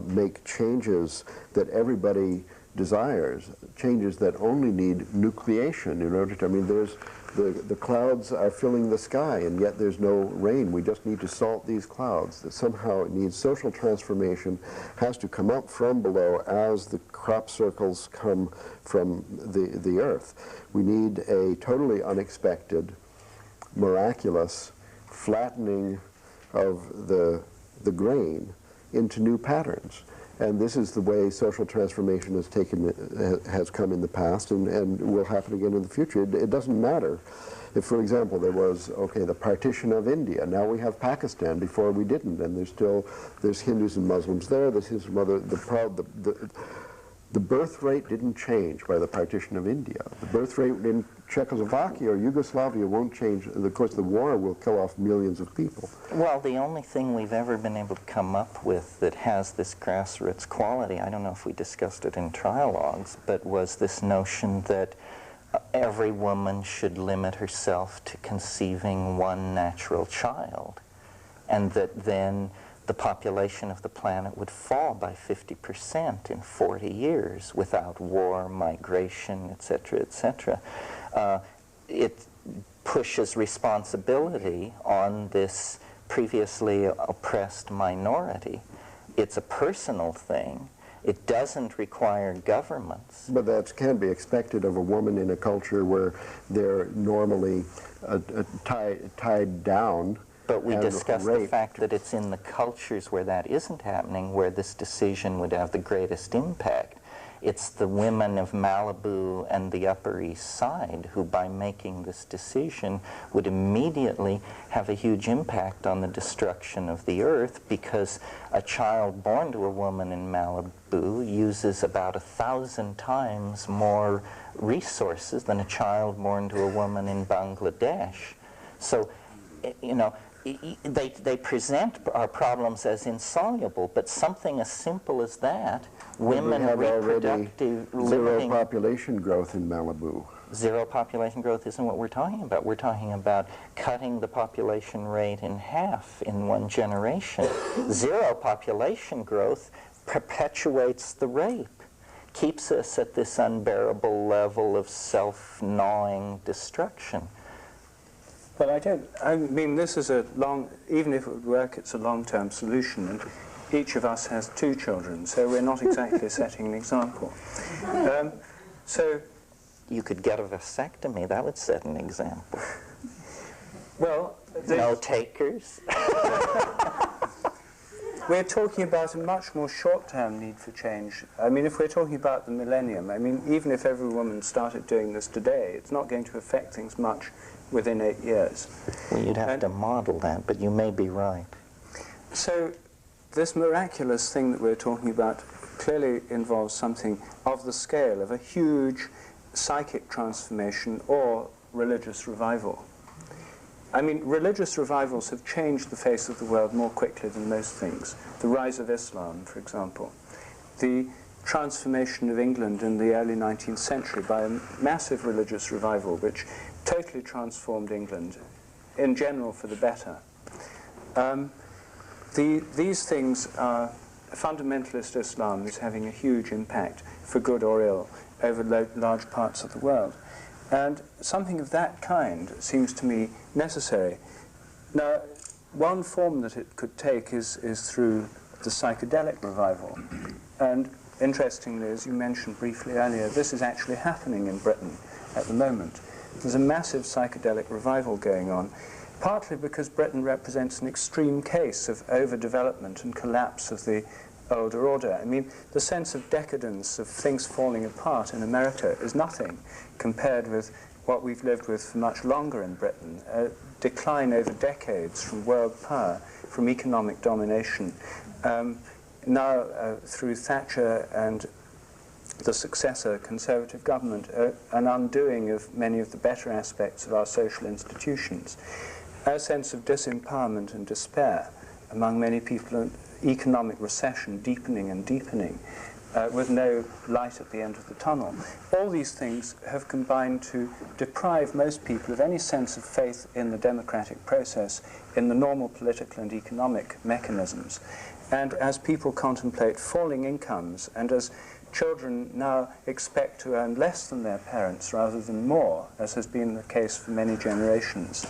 make changes that everybody desires, changes that only need nucleation in order to, I mean, there's, the clouds are filling the sky and yet there's no rain. We just need to salt these clouds. That somehow it needs social transformation, has to come up from below as the crop circles come from the earth. We need a totally unexpected, miraculous flattening of the grain into new patterns. And this is the way social transformation has come in the past and will happen again in the future. It doesn't matter if, for example, there was, okay, the partition of India. Now we have Pakistan. Before we didn't, and there's Hindus and Muslims there. There's some other, the birth rate didn't change by the partition of India. The birth rate in Czechoslovakia or Yugoslavia won't change. Of course, the war will kill off millions of people. Well, the only thing we've ever been able to come up with that has this grassroots quality, I don't know if we discussed it in trialogues, but was this notion that every woman should limit herself to conceiving one natural child, and that then the population of the planet would fall by 50% in 40 years without war, migration, etc., etc. It pushes responsibility on this previously oppressed minority. It's a personal thing. It doesn't require governments. But that can be expected of a woman in a culture where they're normally tied down. But we discussed the fact that it's in the cultures where that isn't happening where this decision would have the greatest impact. It's the women of Malibu and the Upper East Side who, by making this decision, would immediately have a huge impact on the destruction of the earth, because a child born to a woman in Malibu uses about 1,000 times more resources than a child born to a woman in Bangladesh. So, you know, they present our problems as insoluble, but something as simple as that, women reproductive zero population growth in Malibu. Zero population growth isn't what we're talking about. We're talking about cutting the population rate in half in one generation. Zero population growth perpetuates the rape, keeps us at this unbearable level of self-gnawing destruction. Well, I mean, this is a long, even if it would work, it's a long-term solution, and each of us has 2 children, so we're not exactly setting an example. So you could get a vasectomy, that would set an example. Well, no takers. We're talking about a much more short-term need for change. I mean, if we're talking about the millennium, I mean, even if every woman started doing this today, it's not going to affect things much within 8 years. Well, you'd have to model that, but you may be right. So this miraculous thing that we're talking about clearly involves something of the scale of a huge psychic transformation or religious revival. I mean, religious revivals have changed the face of the world more quickly than most things. The rise of Islam, for example. The transformation of England in the early 19th century by a massive religious revival which totally transformed England, in general for the better. These things are, fundamentalist Islam is having a huge impact, for good or ill, over large parts of the world. And something of that kind seems to me necessary. Now, one form that it could take is through the psychedelic revival. And interestingly, as you mentioned briefly earlier, this is actually happening in Britain at the moment. There's a massive psychedelic revival going on. partly because Britain represents an extreme case of overdevelopment and collapse of the older order. I mean, the sense of decadence, of things falling apart in America is nothing compared with what we've lived with for much longer in Britain, a decline over decades from world power, from economic domination. Now, through Thatcher and the successor Conservative government, an undoing of many of the better aspects of our social institutions, a sense of disempowerment and despair among many people, economic recession deepening and deepening, with no light at the end of the tunnel. All these things have combined to deprive most people of any sense of faith in the democratic process, in the normal political and economic mechanisms. And as people contemplate falling incomes, and as children now expect to earn less than their parents rather than more, as has been the case for many generations,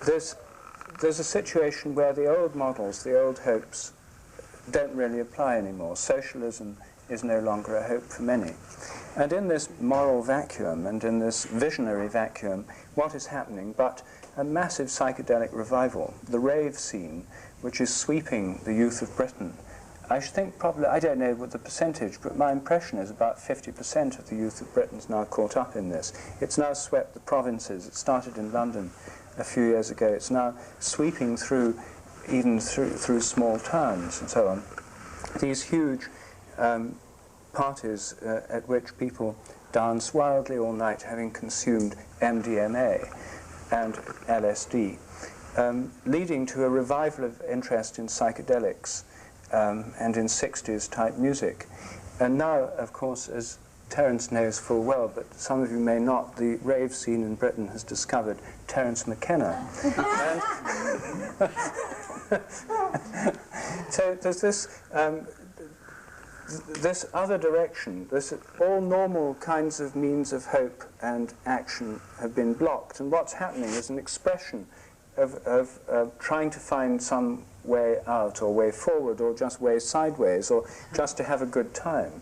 there's a situation where the old models, the old hopes, don't really apply anymore. Socialism is no longer a hope for many. And in this moral vacuum and in this visionary vacuum, what is happening but a massive psychedelic revival, the rave scene, which is sweeping the youth of Britain. I should think probably, I don't know what the percentage, but my impression is about 50% of the youth of Britain is now caught up in this. It's now swept the provinces. It started in London a few years ago. It's now sweeping through, even through small towns and so on. These huge parties at which people dance wildly all night, having consumed MDMA and LSD, leading to a revival of interest in psychedelics and in 60s type music. And now, of course, as Terence knows full well, but some of you may not, the rave scene in Britain has discovered Terence McKenna. So there's this other direction, all normal kinds of means of hope and action have been blocked, and what's happening is an expression of trying to find some way out or way forward or just way sideways or just to have a good time,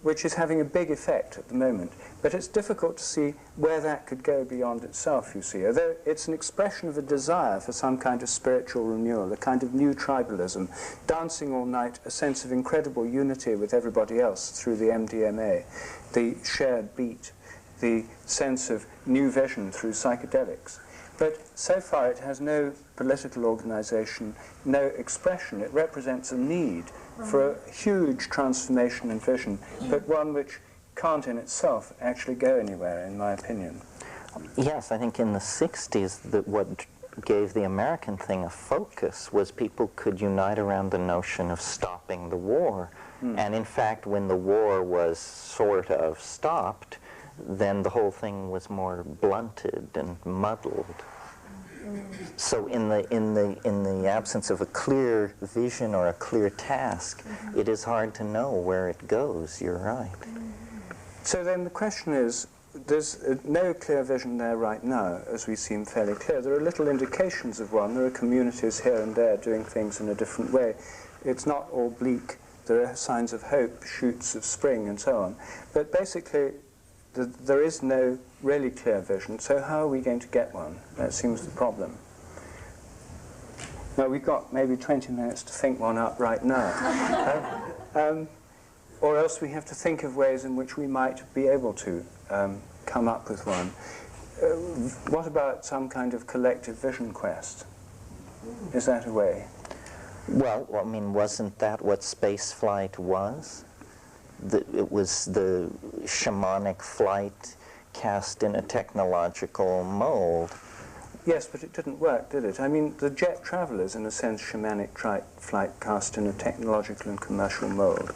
which is having a big effect at the moment. But it's difficult to see where that could go beyond itself, you see. Although it's an expression of a desire for some kind of spiritual renewal, a kind of new tribalism, dancing all night, a sense of incredible unity with everybody else through the MDMA, the shared beat, the sense of new vision through psychedelics. But so far it has no political organization, no expression. It represents a need for a huge transformation and vision, but one which can't in itself actually go anywhere, in my opinion. Yes, I think in the 60s that what gave the American thing a focus was people could unite around the notion of stopping the war. And in fact, when the war was sort of stopped, then the whole thing was more blunted and muddled. So in the absence of a clear vision or a clear task, it is hard to know where it goes. You're right. So then the question is, there's no clear vision there right now, as we seem fairly clear. There are little indications of one. There are communities here and there doing things in a different way. It's not all bleak. There are signs of hope, shoots of spring, and so on. But basically, there is no really clear vision, so how are we going to get one? That seems the problem. Now, we've got maybe 20 minutes to think one up right now. Or else we have to think of ways in which we might be able to come up with one. What about some kind of collective vision quest? Is that a way? Well, I mean, wasn't that what spaceflight was? It was the shamanic flight cast in a technological mold. Yes, but it didn't work, did it? I mean, the jet travel is, in a sense, shamanic flight cast in a technological and commercial mold.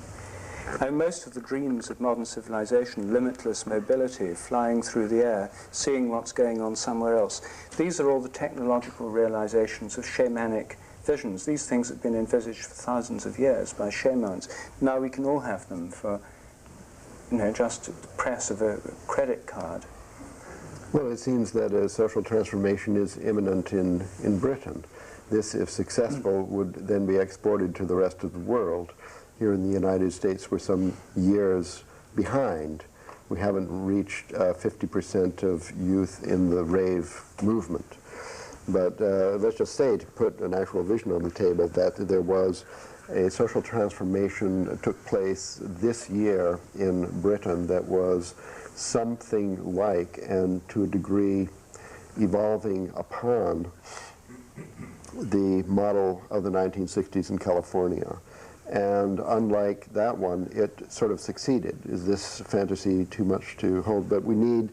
And most of the dreams of modern civilization, limitless mobility, flying through the air, seeing what's going on somewhere else, these are all the technological realizations of shamanic visions. These things have been envisaged for thousands of years by shamans. Now we can all have them for, just the press of a credit card. Well, it seems that a social transformation is imminent in Britain. This, if successful, would then be exported to the rest of the world. Here in the United States, we're some years behind. We haven't reached 50% of youth in the rave movement. But let's just say, to put an actual vision on the table, that there was a social transformation that took place this year in Britain that was something like, and to a degree evolving upon, the model of the 1960s in California. And unlike that one, it sort of succeeded. Is this fantasy too much to hold? But we need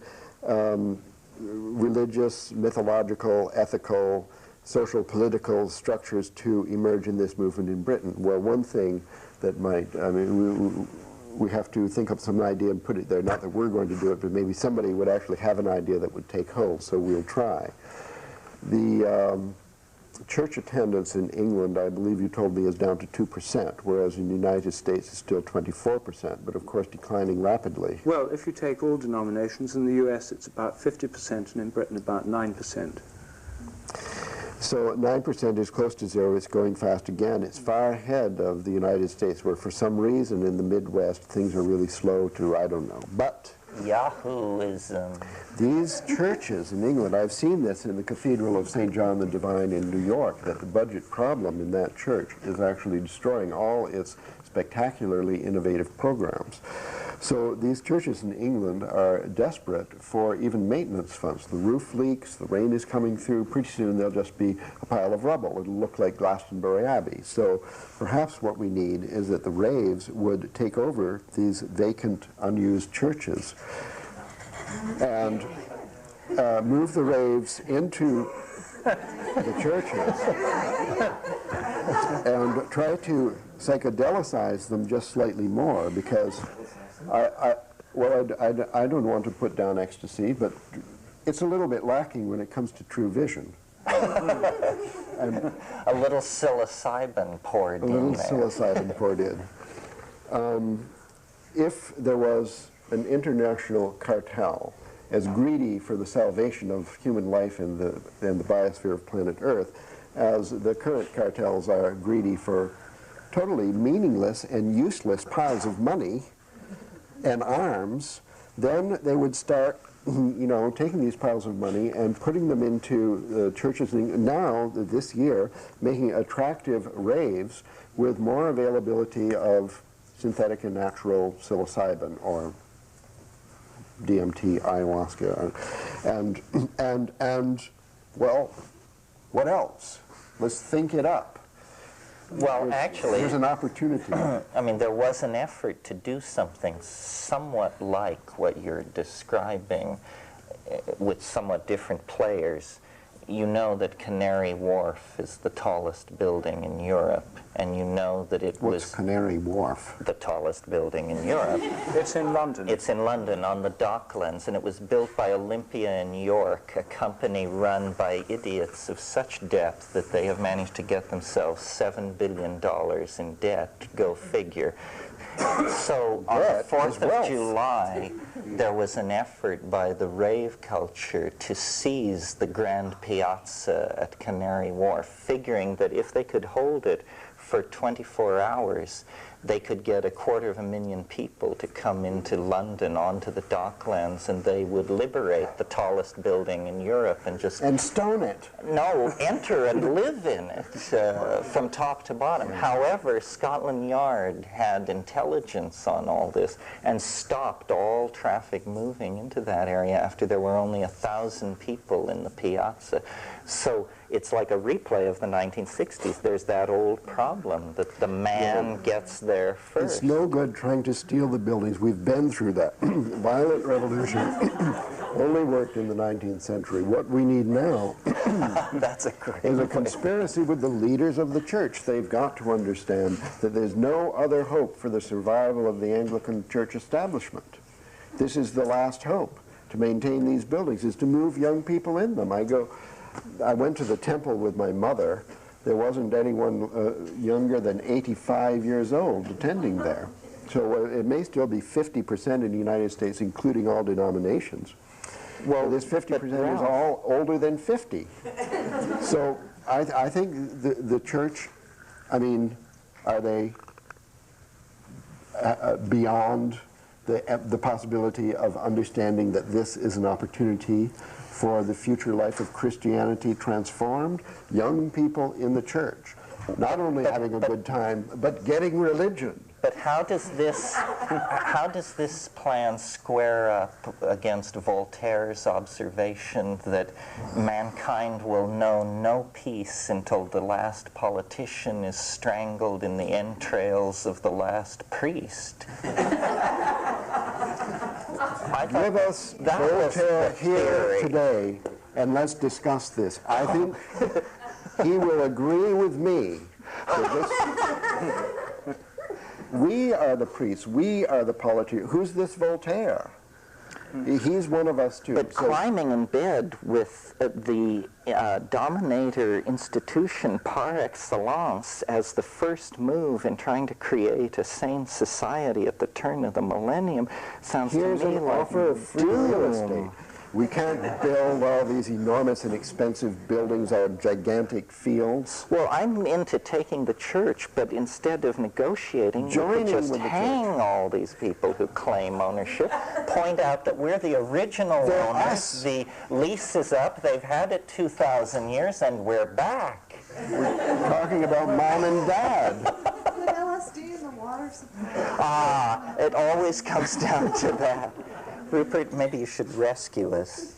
religious, mythological, ethical, social, political structures to emerge in this movement in Britain. Well, one thing that might, I mean, we have to think of some idea and put it there, not that we're going to do it, but maybe somebody would actually have an idea that would take hold, so we'll try. The church attendance in England, I believe you told me, is down to 2%, whereas in the United States it's still 24%, but of course declining rapidly. Well, if you take all denominations, in the US it's about 50% and in Britain about 9%. So 9% is close to zero. It's going fast again. It's far ahead of the United States, where for some reason in the Midwest things are really slow to, I don't know. But Yahooism. These churches in England, I've seen this in the Cathedral of St. John the Divine in New York, that the budget problem in that church is actually destroying all its spectacularly innovative programs. So these churches in England are desperate for even maintenance funds. The roof leaks, the rain is coming through, pretty soon they'll just be a pile of rubble. It'll look like Glastonbury Abbey. So perhaps what we need is that the raves would take over these vacant, unused churches and move the raves into the churches and try to psychedelicize them just slightly more, because I don't want to put down ecstasy, but it's a little bit lacking when it comes to true vision. And a little psilocybin poured in there. A little psilocybin poured in. If there was an international cartel as greedy for the salvation of human life in the biosphere of planet Earth as the current cartels are greedy for totally meaningless and useless piles of money and arms, then they would start, taking these piles of money and putting them into churches. Now, this year, making attractive raves with more availability of synthetic and natural psilocybin or DMT, ayahuasca, and well, what else? Let's think it up. Well, actually, there's an opportunity. I mean, there was an effort to do something somewhat like what you're describing with somewhat different players. You know that Canary Wharf is the tallest building in Europe, and you know that it was Canary Wharf? The tallest building in Europe. It's in London. It's in London on the Docklands, and it was built by Olympia in York, a company run by idiots of such depth that they have managed to get themselves $7 billion in debt. Go figure. So on the 4th of July, there was an effort by the rave culture to seize the Grand Piazza at Canary Wharf, figuring that if they could hold it for 24 hours, they could get 250,000 people to come into London onto the Docklands, and they would liberate the tallest building in Europe and just... And stone it. No, enter and live in it from top to bottom. However, Scotland Yard had intelligence on all this and stopped all traffic moving into that area after there were only 1,000 people in the piazza. So it's like a replay of the 1960s. There's that old problem that the man gets there first. It's no good trying to steal the buildings. We've been through that. Violent revolution only worked in the 19th century. What we need now That's a great is a point. conspiracy with the leaders of the church. They've got to understand that there's no other hope for the survival of the Anglican church establishment. This is the last hope to maintain these buildings, is to move young people in them. I went to the temple with my mother. There wasn't anyone younger than 85 years old attending there. So it may still be 50% in the United States, including all denominations. Well, this 50% is all older than 50. So I think the church, I mean, are they beyond the possibility of understanding that this is an opportunity for the future life of Christianity transformed, young people in the church, not only having a good time, but getting religion. But how does this plan square up against Voltaire's observation that mankind will know no peace until the last politician is strangled in the entrails of the last priest? Give us Voltaire here today, and let's discuss this. I think he will agree with me. We are the priests. We are the politicians. Who's this Voltaire? He's one of us too. But climbing in bed with the dominator institution par excellence as the first move in trying to create a sane society at the turn of the millennium sounds to me like an offer of free real estate. We can't build all these enormous and expensive buildings or gigantic fields. Well, I'm into taking the church, but instead of negotiating, joining we could just with the hang church. All these people who claim ownership, point out that we're the original owners. Us. The lease is up. They've had it 2,000 years, and we're back. We're talking about mom and dad. The LSD in the water supply. Ah, it always comes down to that. Rupert, maybe you should rescue us.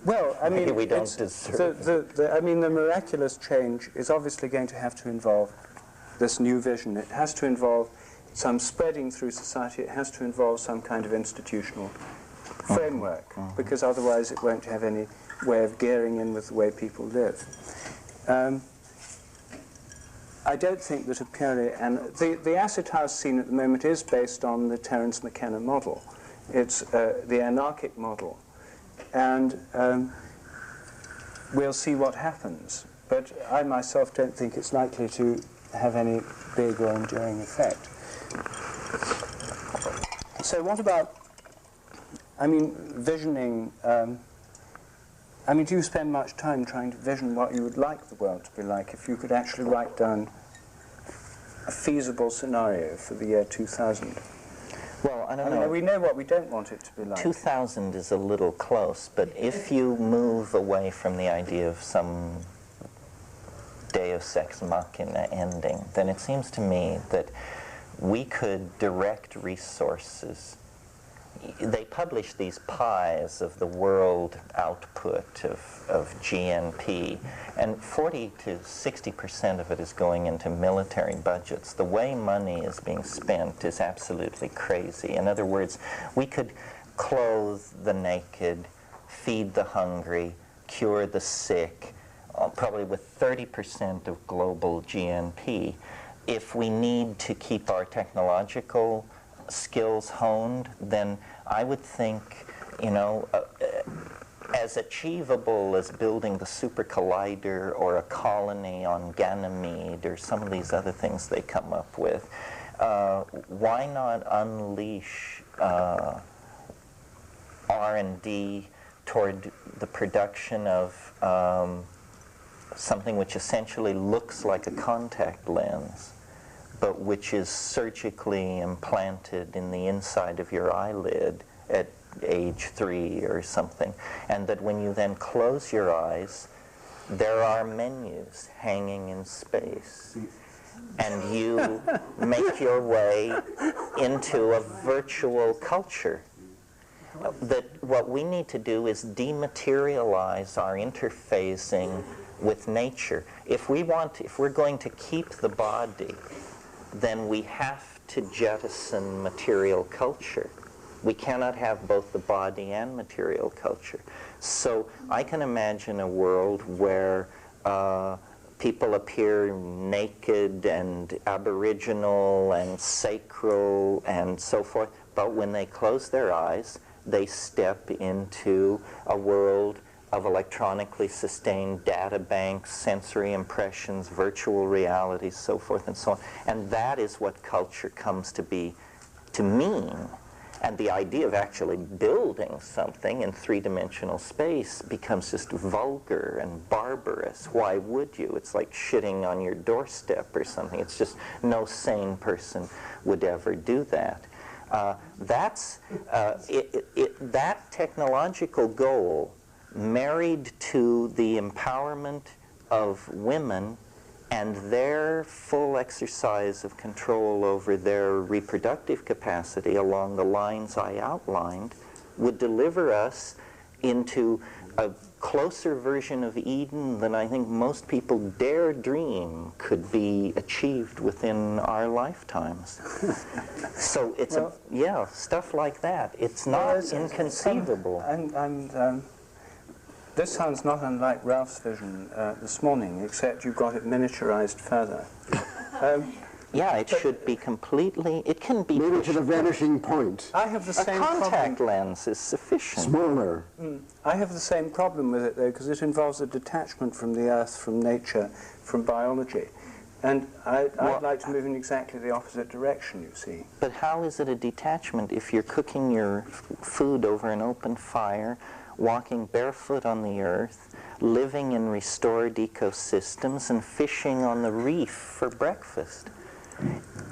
Well, I mean, Maybe we don't deserve the miraculous change is obviously going to have to involve this new vision. It has to involve some spreading through society. It has to involve some kind of institutional framework, because otherwise it won't have any way of gearing in with the way people live. I don't think that a purely, and the acid house scene at the moment is based on the Terence McKenna model. It's the anarchic model, and we'll see what happens. But I myself don't think it's likely to have any big or enduring effect. So what about, I mean, visioning, I mean, do you spend much time trying to vision what you would like the world to be like if you could actually write down a feasible scenario for the year 2000? Well, I don't know. We know what we don't want it to be like. 2000 is a little close, but if you move away from the idea of some deus ex machina ending, then it seems to me that we could direct resources. They publish these pies of the world output of GNP, and 40 to 60% of it is going into military budgets. The way money is being spent is absolutely crazy. In other words, we could clothe the naked, feed the hungry, cure the sick, probably with 30% of global GNP. If we need to keep our technological skills honed, then I would think, you know, as achievable as building the super collider or a colony on Ganymede or some of these other things they come up with, why not unleash R&D toward the production of something which essentially looks like a contact lens, but which is surgically implanted in the inside of your eyelid at age 3 or something, and that when you then close your eyes, there are menus hanging in space, and you make your way into a virtual culture. That what we need to do is dematerialize our interfacing with nature. If we're going to keep the body, then we have to jettison material culture. We cannot have both the body and material culture. So I can imagine a world where people appear naked and aboriginal and sacral and so forth, but when they close their eyes, they step into a world of electronically sustained data banks, sensory impressions, virtual realities, so forth and so on. And that is what culture comes to be, to mean. And the idea of actually building something in three-dimensional space becomes just vulgar and barbarous. Why would you? It's like shitting on your doorstep or something. It's just no sane person would ever do that. That technological goal, married to the empowerment of women and their full exercise of control over their reproductive capacity along the lines I outlined, would deliver us into a closer version of Eden than I think most people dare dream could be achieved within our lifetimes. So it's stuff like that. It's not inconceivable. This sounds not unlike Ralph's vision this morning, except you've got it miniaturized further. Yeah, it should be completely, it can be maybe to the vanishing point. I have the same contact problem. lens is sufficient. Smaller. I have the same problem with it, though, because it involves a detachment from the earth, from nature, from biology. And I'd like to move in exactly the opposite direction, you see. But how is it a detachment if you're cooking your food over an open fire, walking barefoot on the earth, living in restored ecosystems, and fishing on the reef for breakfast?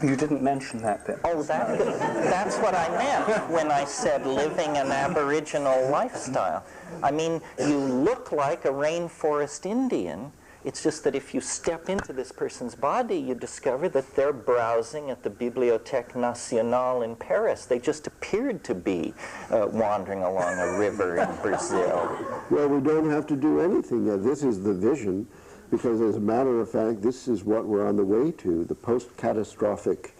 You didn't mention that bit. Oh, that's what I meant when I said living an Aboriginal lifestyle. I mean, you look like a rainforest Indian. It's just that if you step into this person's body, you discover that they're browsing at the Bibliothèque Nationale in Paris. They just appeared to be wandering along a river in Brazil. Well, we don't have to do anything yet. This is the vision, because as a matter of fact, this is what we're on the way to, the post-catastrophic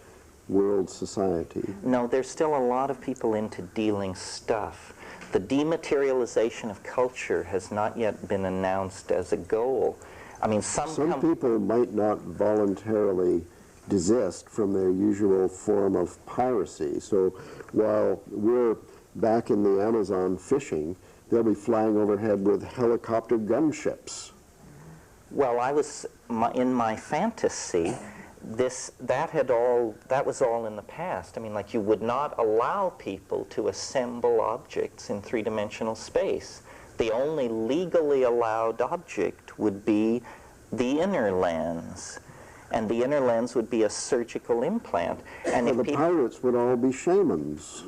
world society. No, there's still a lot of people into dealing stuff. The dematerialization of culture has not yet been announced as a goal. I mean, some people might not voluntarily desist from their usual form of piracy. So while we're back in the Amazon fishing, they'll be flying overhead with helicopter gunships. Well, in my fantasy, that was all in the past. I mean, like, you would not allow people to assemble objects in three-dimensional space. The only legally allowed object would be the inner lens, and the inner lens would be a surgical implant. And well, the pirates would all be shamans.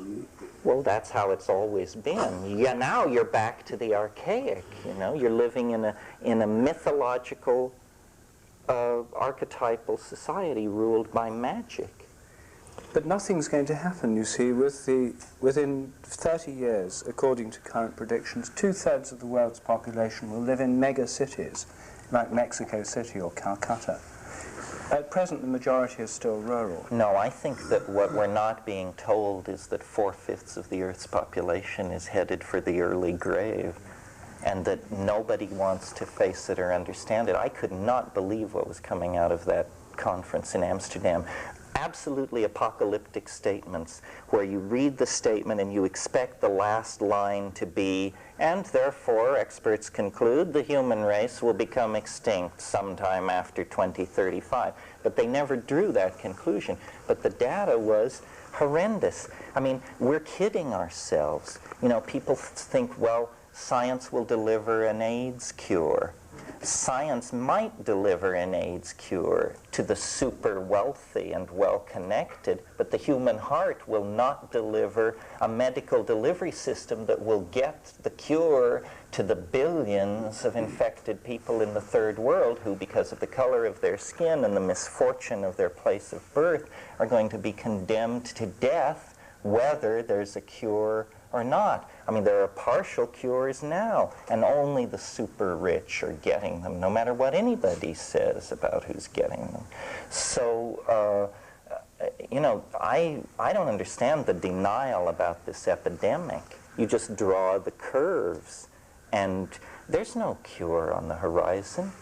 Well, that's how it's always been. Yeah, now you're back to the archaic. You know, you're living in a mythological, archetypal society ruled by magic. But nothing's going to happen, you see, within 30 years, according to current predictions, 2/3 of the world's population will live in mega cities, like Mexico City or Calcutta. At present, the majority is still rural. No, I think that what we're not being told is that 4/5 of the Earth's population is headed for the early grave, and that nobody wants to face it or understand it. I could not believe what was coming out of that conference in Amsterdam. Absolutely apocalyptic statements where you read the statement and you expect the last line to be, and therefore experts conclude the human race will become extinct sometime after 2035. But they never drew that conclusion. But the data was horrendous. I mean, we're kidding ourselves. You know, people think, well, science will deliver an AIDS cure. Science might deliver an AIDS cure to the super wealthy and well-connected, but the human heart will not deliver a medical delivery system that will get the cure to the billions of infected people in the third world who, because of the color of their skin and the misfortune of their place of birth, are going to be condemned to death whether there's a cure or not. I mean, there are partial cures now, and only the super rich are getting them, no matter what anybody says about who's getting them. So, you know, I don't understand the denial about this epidemic. You just draw the curves, and there's no cure on the horizon.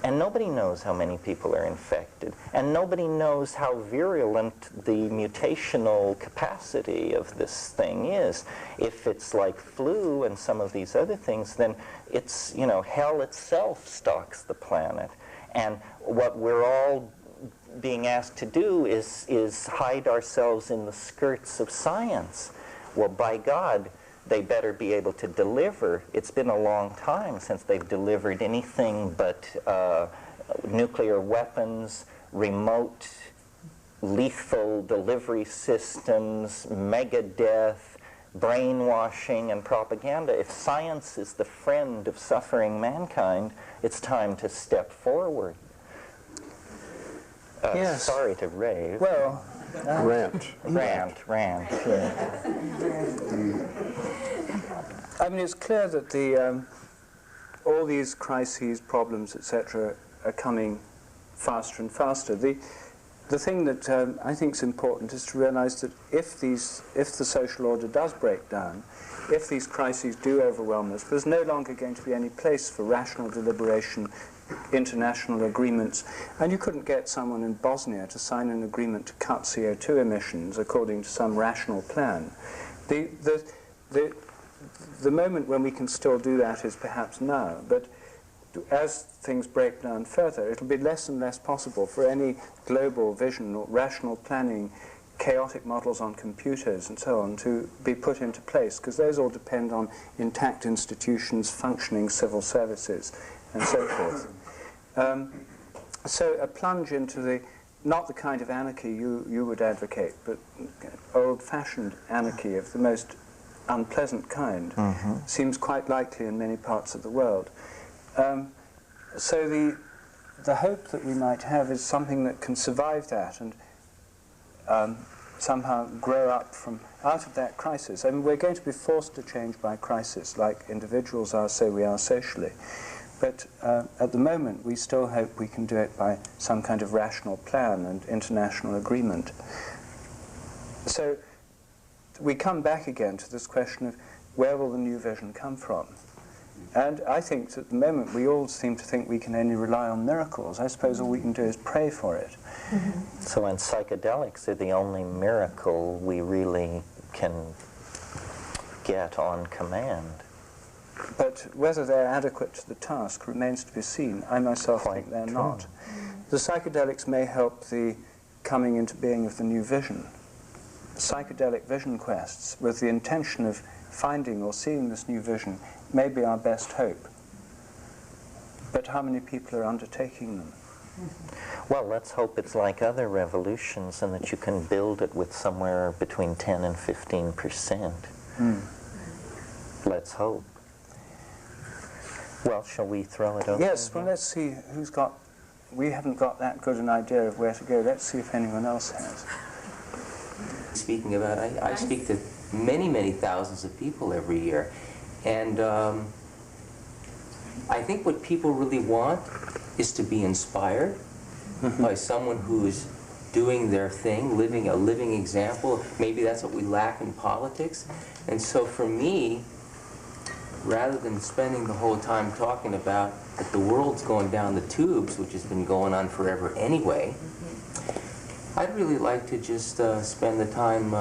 And nobody knows how many people are infected. And nobody knows how virulent the mutational capacity of this thing is. If it's like flu and some of these other things, then it's, you know, hell itself stalks the planet. And what we're all being asked to do is hide ourselves in the skirts of science. Well, by God, they better be able to deliver. It's been a long time since they've delivered anything but nuclear weapons, remote lethal delivery systems, megadeath, brainwashing, and propaganda. If science is the friend of suffering mankind, it's time to step forward. Yes. Sorry to rave. Well, Rant. Rant. Yeah. I mean, it's clear that the all these crises, problems, etc., are coming faster and faster. The thing that I think is important is to realize that if the social order does break down, if these crises do overwhelm us, there's no longer going to be any place for rational deliberation, international agreements, and you couldn't get someone in Bosnia to sign an agreement to cut CO2 emissions according to some rational plan. The moment when we can still do that is perhaps now, but as things break down further, it'll be less and less possible for any global vision or rational planning, chaotic models on computers and so on to be put into place, because those all depend on intact institutions, functioning civil services, and so forth. So a plunge into not the kind of anarchy you would advocate, but old-fashioned anarchy of the most unpleasant kind seems quite likely in many parts of the world. So the hope that we might have is something that can survive that and somehow grow up out of that crisis. I mean, we're going to be forced to change by crisis, like individuals are, so we are socially. But at the moment, we still hope we can do it by some kind of rational plan and international agreement. So we come back again to this question of where will the new vision come from? And I think that at the moment we all seem to think we can only rely on miracles. I suppose all we can do is pray for it. So when psychedelics are the only miracle we really can get on command. But whether they're adequate to the task remains to be seen. I myself think they're not. The psychedelics may help the coming into being of the new vision. Psychedelic vision quests with the intention of finding or seeing this new vision may be our best hope. But how many people are undertaking them? Well, let's hope it's like other revolutions and that you can build it with somewhere between 10 and 15%. Let's hope. Well, shall we throw it over? Yes, well, let's see who's got... We haven't got that good an idea of where to go. Let's see if anyone else has. Speaking about, I speak to many, many thousands of people every year. And I think what people really want is to be inspired by someone who's doing their thing, living a living example. Maybe that's what we lack in politics. And so for me, rather than spending the whole time talking about that the world's going down the tubes, which has been going on forever anyway, I'd really like to just spend the time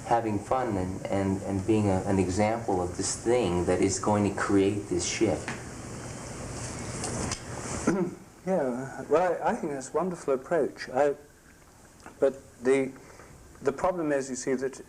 having fun and being an example of this thing that is going to create this shift. Yeah, well, I think that's a wonderful approach. But the problem is, you see, that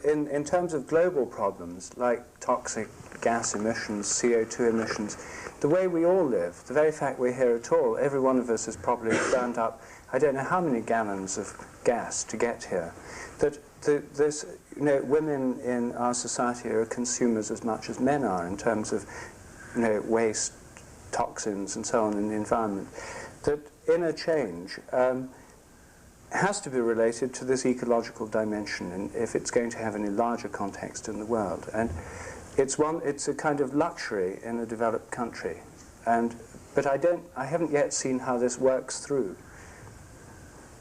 in terms of global problems like toxic gas emissions, CO2 emissions, the way we all live, the very fact we're here at all, every one of us has probably burned up I don't know how many gallons of gas to get here. That there's, women in our society are consumers as much as men are in terms of, waste, toxins, and so on in the environment. That inner change has to be related to this ecological dimension, and if it's going to have any larger context in the world. And it's a kind of luxury in a developed country. But I haven't yet seen how this works through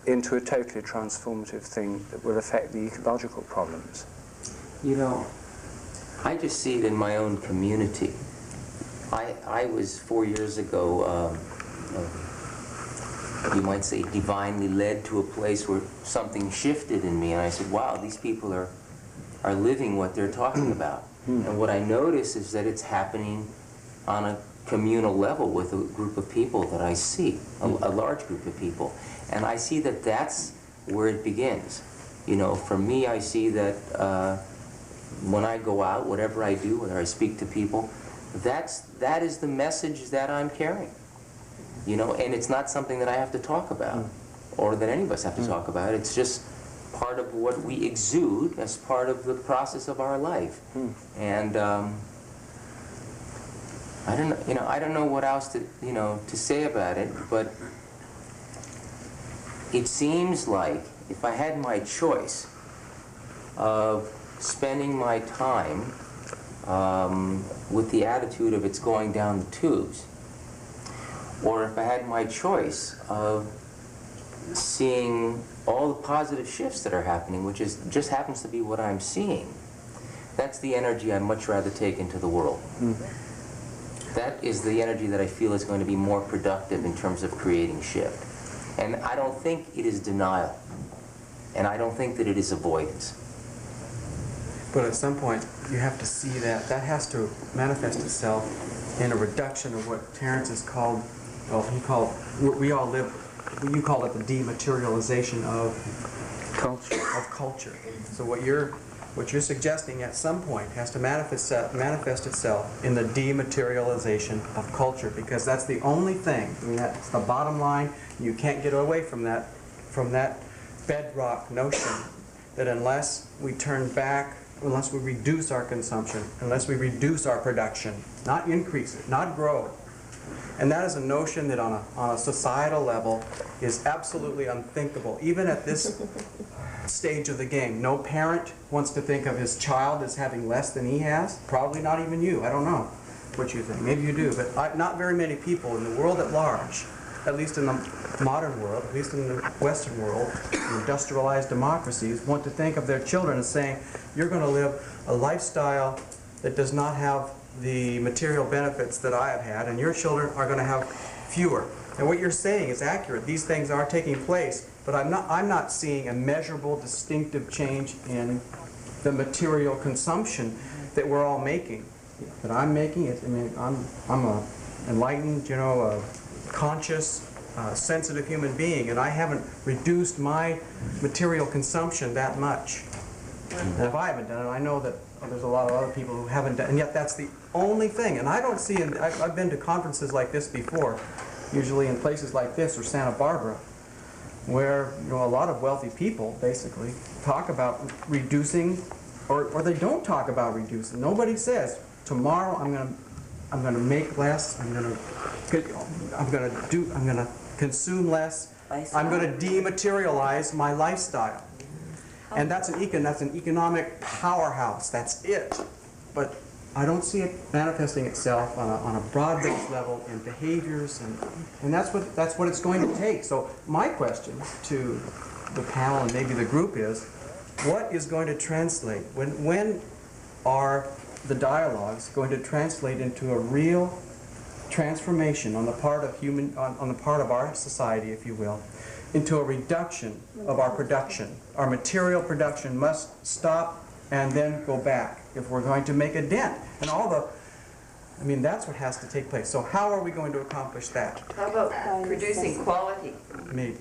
into a totally transformative thing that will affect the ecological problems. I just see it in my own community. I was 4 years ago, you might say, divinely led to a place where something shifted in me, and I said, wow, these people are living what they're talking about. And what I notice is that it's happening on a communal level with a group of people that I see, a large group of people. And I see that that's where it begins. For me, I see that when I go out, whatever I do, whether I speak to people, that is the message that I'm carrying. And it's not something that I have to talk about. or that any of us have to talk about. It's just part of what we exude as part of the process of our life. And I don't know, I don't know what else to, to say about it, but it seems like if I had my choice of spending my time with the attitude of it's going down the tubes, or if I had my choice of seeing all the positive shifts that are happening, which just happens to be what I'm seeing, that's the energy I'd much rather take into the world. That is the energy that I feel is going to be more productive in terms of creating shift. And I don't think it is denial. And I don't think that it is avoidance. But at some point, you have to see that has to manifest itself in a reduction of what Terence has called, well, we all live, you call it the dematerialization of culture. So what you're suggesting at some point has to manifest itself in the dematerialization of culture, because that's the only thing. I mean, that's the bottom line. You can't get away from that bedrock notion that unless we turn back, unless we reduce our consumption, unless we reduce our production, not increase it, not grow it. And that is a notion that on a societal level is absolutely unthinkable, even at this stage of the game. No parent wants to think of his child as having less than he has. Probably not even you. I don't know what you think. Maybe you do, but not very many people in the world at large, at least in the modern world, at least in the Western world, industrialized democracies, want to think of their children as saying, you're going to live a lifestyle that does not have the material benefits that I have had, and your children are going to have fewer. And what you're saying is accurate. These things are taking place, but I'm not seeing a measurable, distinctive change in the material consumption that we're all making. That I'm making it. I mean, I'm a enlightened, conscious, sensitive human being, and I haven't reduced my material consumption that much. And if I haven't done it, I know that there's a lot of other people who haven't done it, and yet that's the only thing. And I don't see, I've been to conferences like this before, usually in places like this or Santa Barbara, where a lot of wealthy people basically talk about reducing, or they don't talk about reducing. Nobody says, tomorrow I'm going to make less, I'm going to consume less, I'm going to dematerialize my lifestyle. And that's an economic powerhouse. That's it. But I don't see it manifesting itself on a broad-based level in behaviors, and that's what it's going to take. So my question to the panel and maybe the group is, what is going to translate? When are the dialogues going to translate into a real transformation on the part of on the part of our society, if you will, into a reduction of our production? Our material production must stop and then go back if we're going to make a dent. And that's what has to take place. So how are we going to accomplish that? How about producing quality? Maybe.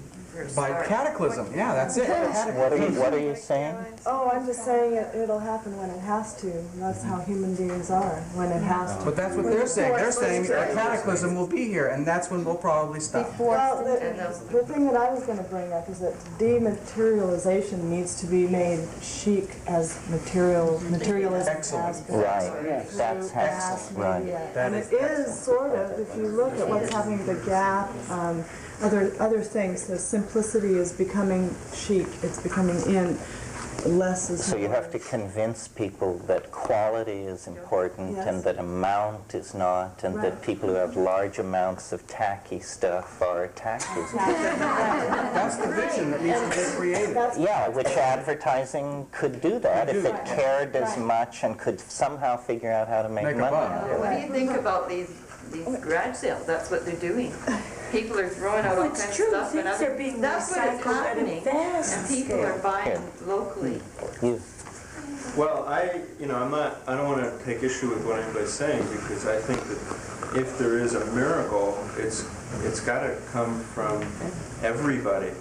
By cataclysm. Yeah, that's it. What are you saying? Oh, I'm just saying it'll happen when it has to. That's how human beings are, when it has to. But that's what they're saying. They're saying a cataclysm will be here, and that's when we'll probably stop. Well, the thing that I was going to bring up is that dematerialization needs to be made chic as materialism has been. Right. That's excellent. Right. And it is sort of, if you look at what's happening, the Gap, other things, the simplicity is becoming chic. It's becoming in. Less is So you more. have to convince people that quality is important, Yes. and that amount is not, and that people who have large amounts of tacky stuff are tacky. That's the vision that needs to be created. Yeah, which advertising could do that if it cared as much and could somehow figure out how to make Make a money buck. out of What do it. you think about these garage sales? That's what they're doing. People are throwing out all kinds of stuff, and Things are being that's what is recycled at a happening. vast And people are buying locally. You- Well, I don't want to take issue with what anybody's saying, because I think that if there is a miracle, it's got to come from everybody,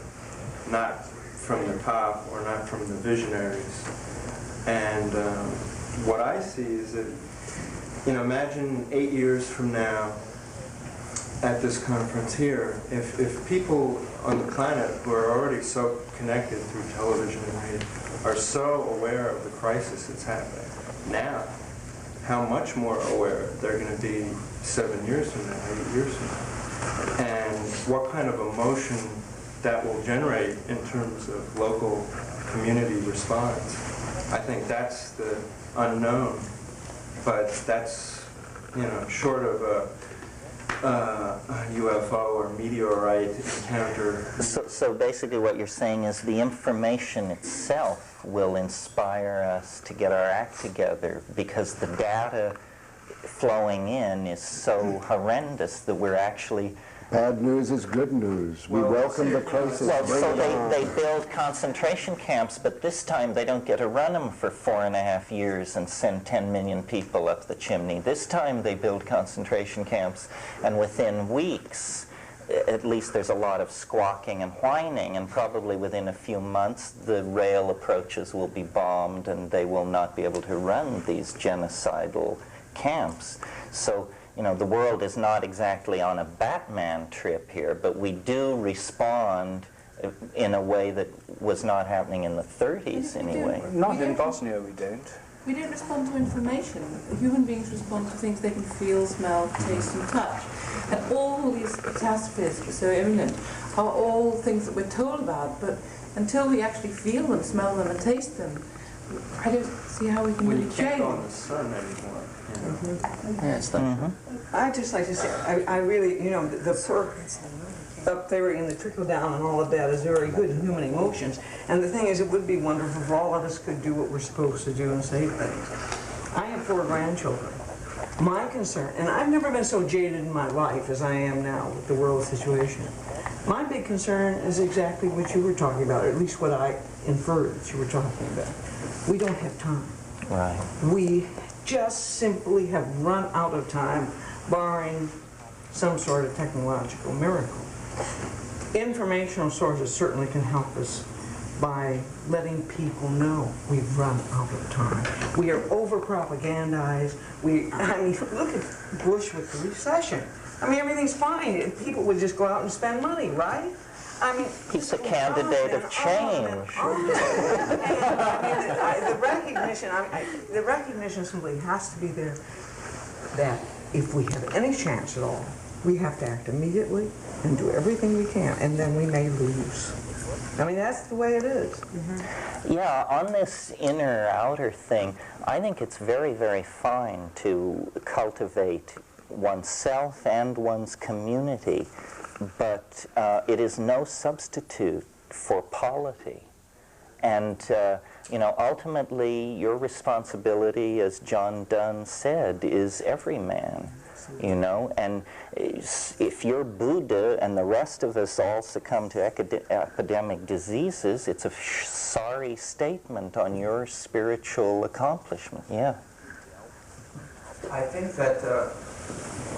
not from the top or not from the visionaries. And what I see is that, imagine 8 years from now, at this conference here, if people on the planet who are already so connected through television and radio are so aware of the crisis that's happening now, how much more aware they're going to be 7 years from now, 8 years from now, and what kind of emotion that will generate in terms of local community response. I think that's the unknown, but that's, you know, short of a UFO or meteorite encounter. So basically what you're saying is the information itself will inspire us to get our act together, because the data flowing in is so horrendous that we're actually... Bad news is good news. We welcome the crisis. Well, so they build concentration camps, but this time they don't get to run them for 4.5 years and send 10 million people up the chimney. This time they build concentration camps, and within weeks, at least there's a lot of squawking and whining, and probably within a few months the rail approaches will be bombed and they will not be able to run these genocidal camps. So, you know, the world is not exactly on a Batman trip here, but we do respond in a way that was not happening in the 30s anyway. Not in Bosnia, we don't. We don't respond to information. Human beings respond to things they can feel, smell, taste and touch. And all these catastrophes that are so imminent are all things that we're told about, but until we actually feel them, smell them and taste them, I don't see how we can really change. We can't go on the sun anymore. Yes, I'd just like to say, I really, you know, the perk up there and the trickle down and all of that is very good in human emotions. And the thing is, it would be wonderful if all of us could do what we're supposed to do and say things. I have 4 grandchildren. My concern, and I've never been so jaded in my life as I am now with the world situation. My big concern is exactly what you were talking about, or at least what I inferred that you were talking about. We don't have time. Right. We just simply have run out of time, barring some sort of technological miracle. Informational sources certainly can help us by letting people know we've run out of time. We are over-propagandized. I mean, look at Bush with the recession. I mean, everything's fine. People would just go out and spend money, right? I mean, he's a candidate of change. The recognition simply has to be there that if we have any chance at all, we have to act immediately and do everything we can, and then we may lose. I mean, that's the way it is. Mm-hmm. Yeah, on this inner-outer thing, I think it's very, very fine to cultivate oneself and one's community, but it is no substitute for polity. And, you know, ultimately, your responsibility, as John Donne said, is every man. You know, and if you're Buddha and the rest of us all succumb to epidemic diseases, it's a sorry statement on your spiritual accomplishment. Yeah. I think that,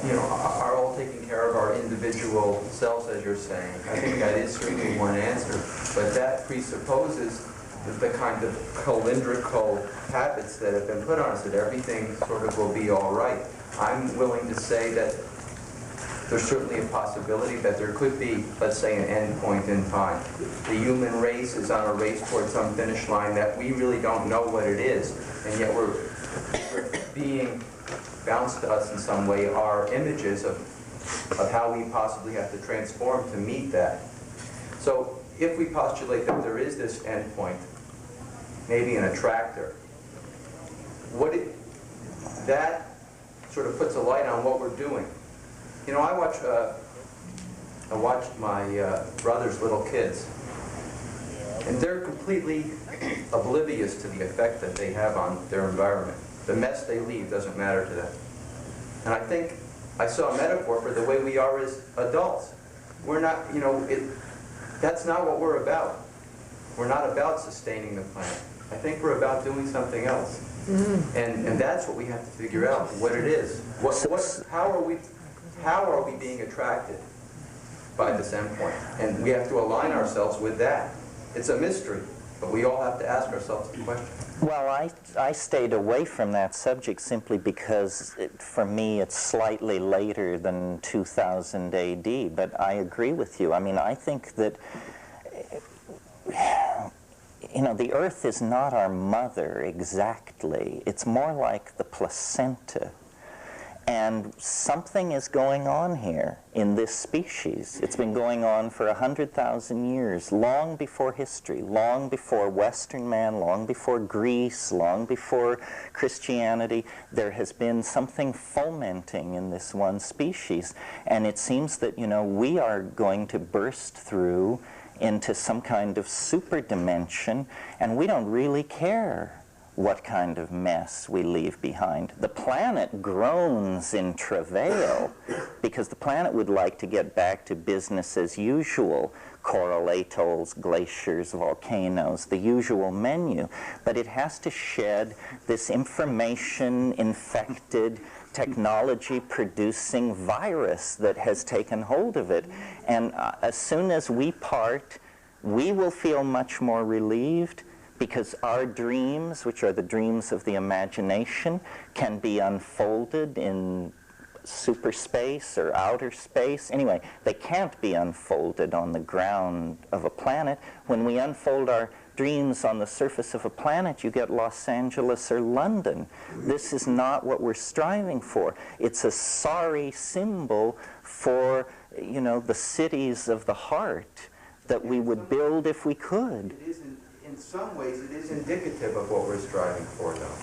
you know, are all taking care of our individual selves, as you're saying. I think that is certainly one answer, but that presupposes the kind of calendrical habits that have been put on us, that everything sort of will be all right. I'm willing to say that there's certainly a possibility that there could be, let's say, an end point in time. The human race is on a race towards some finish line that we really don't know what it is, and yet we're being bounced to us in some way are images of how we possibly have to transform to meet that. So if we postulate that there is this end point, maybe an attractor, that sort of puts a light on what we're doing. You know, I watched my brother's little kids, and they're completely oblivious to the effect that they have on their environment. The mess they leave doesn't matter to them. And I think I saw a metaphor for the way we are as adults. We're not, you know, that's not what we're about. We're not about sustaining the planet. I think we're about doing something else. Mm-hmm. And that's what we have to figure out, what it is. How are we being attracted by this endpoint? And we have to align ourselves with that. It's a mystery. But we all have to ask ourselves the question. Well, I stayed away from that subject simply because, for me, it's slightly later than 2000 AD, but I agree with you. I mean, I think that, you know, the Earth is not our mother exactly. It's more like the placenta. And something is going on here in this species. It's been going on for 100,000 years, long before history, long before Western man, long before Greece, long before Christianity. There has been something fomenting in this one species. And it seems that, you know, we are going to burst through into some kind of super dimension, and we don't really care what kind of mess we leave behind. The planet groans in travail because the planet would like to get back to business as usual, coral atolls, glaciers, volcanoes, the usual menu. But it has to shed this information-infected, technology-producing virus that has taken hold of it. And as soon as we part, we will feel much more relieved, because our dreams, which are the dreams of the imagination, can be unfolded in superspace or outer space. Anyway, they can't be unfolded on the ground of a planet. When we unfold our dreams on the surface of a planet, you get Los Angeles or London. This is not what we're striving for. It's a sorry symbol for, you know, the cities of the heart that we would build if we could. It isn't. In some ways, it is indicative of what we're striving for, though.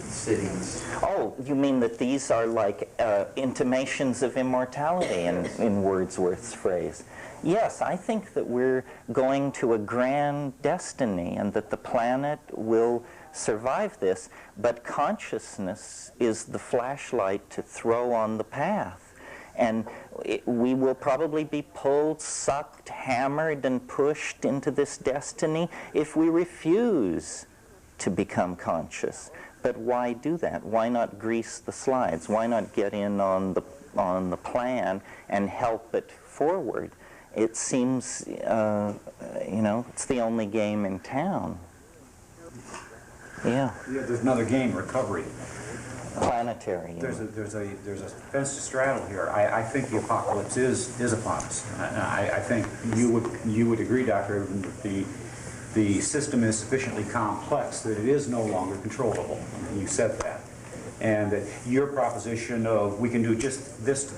Cities. Oh, you mean that these are like intimations of immortality, in Wordsworth's phrase? Yes, I think that we're going to a grand destiny and that the planet will survive this, but consciousness is the flashlight to throw on the path. And we will probably be pulled, sucked, hammered, and pushed into this destiny if we refuse to become conscious. But why do that? Why not grease the slides? Why not get in on the plan and help it forward? It seems, you know, it's the only game in town. Yeah. There's another game, recovery. Planetary. There's a fence to straddle here. I think the apocalypse is upon us. I think you would agree, Dr. Abraham, that the system is sufficiently complex that it is no longer controllable. You said that, and that your proposition of we can do just this to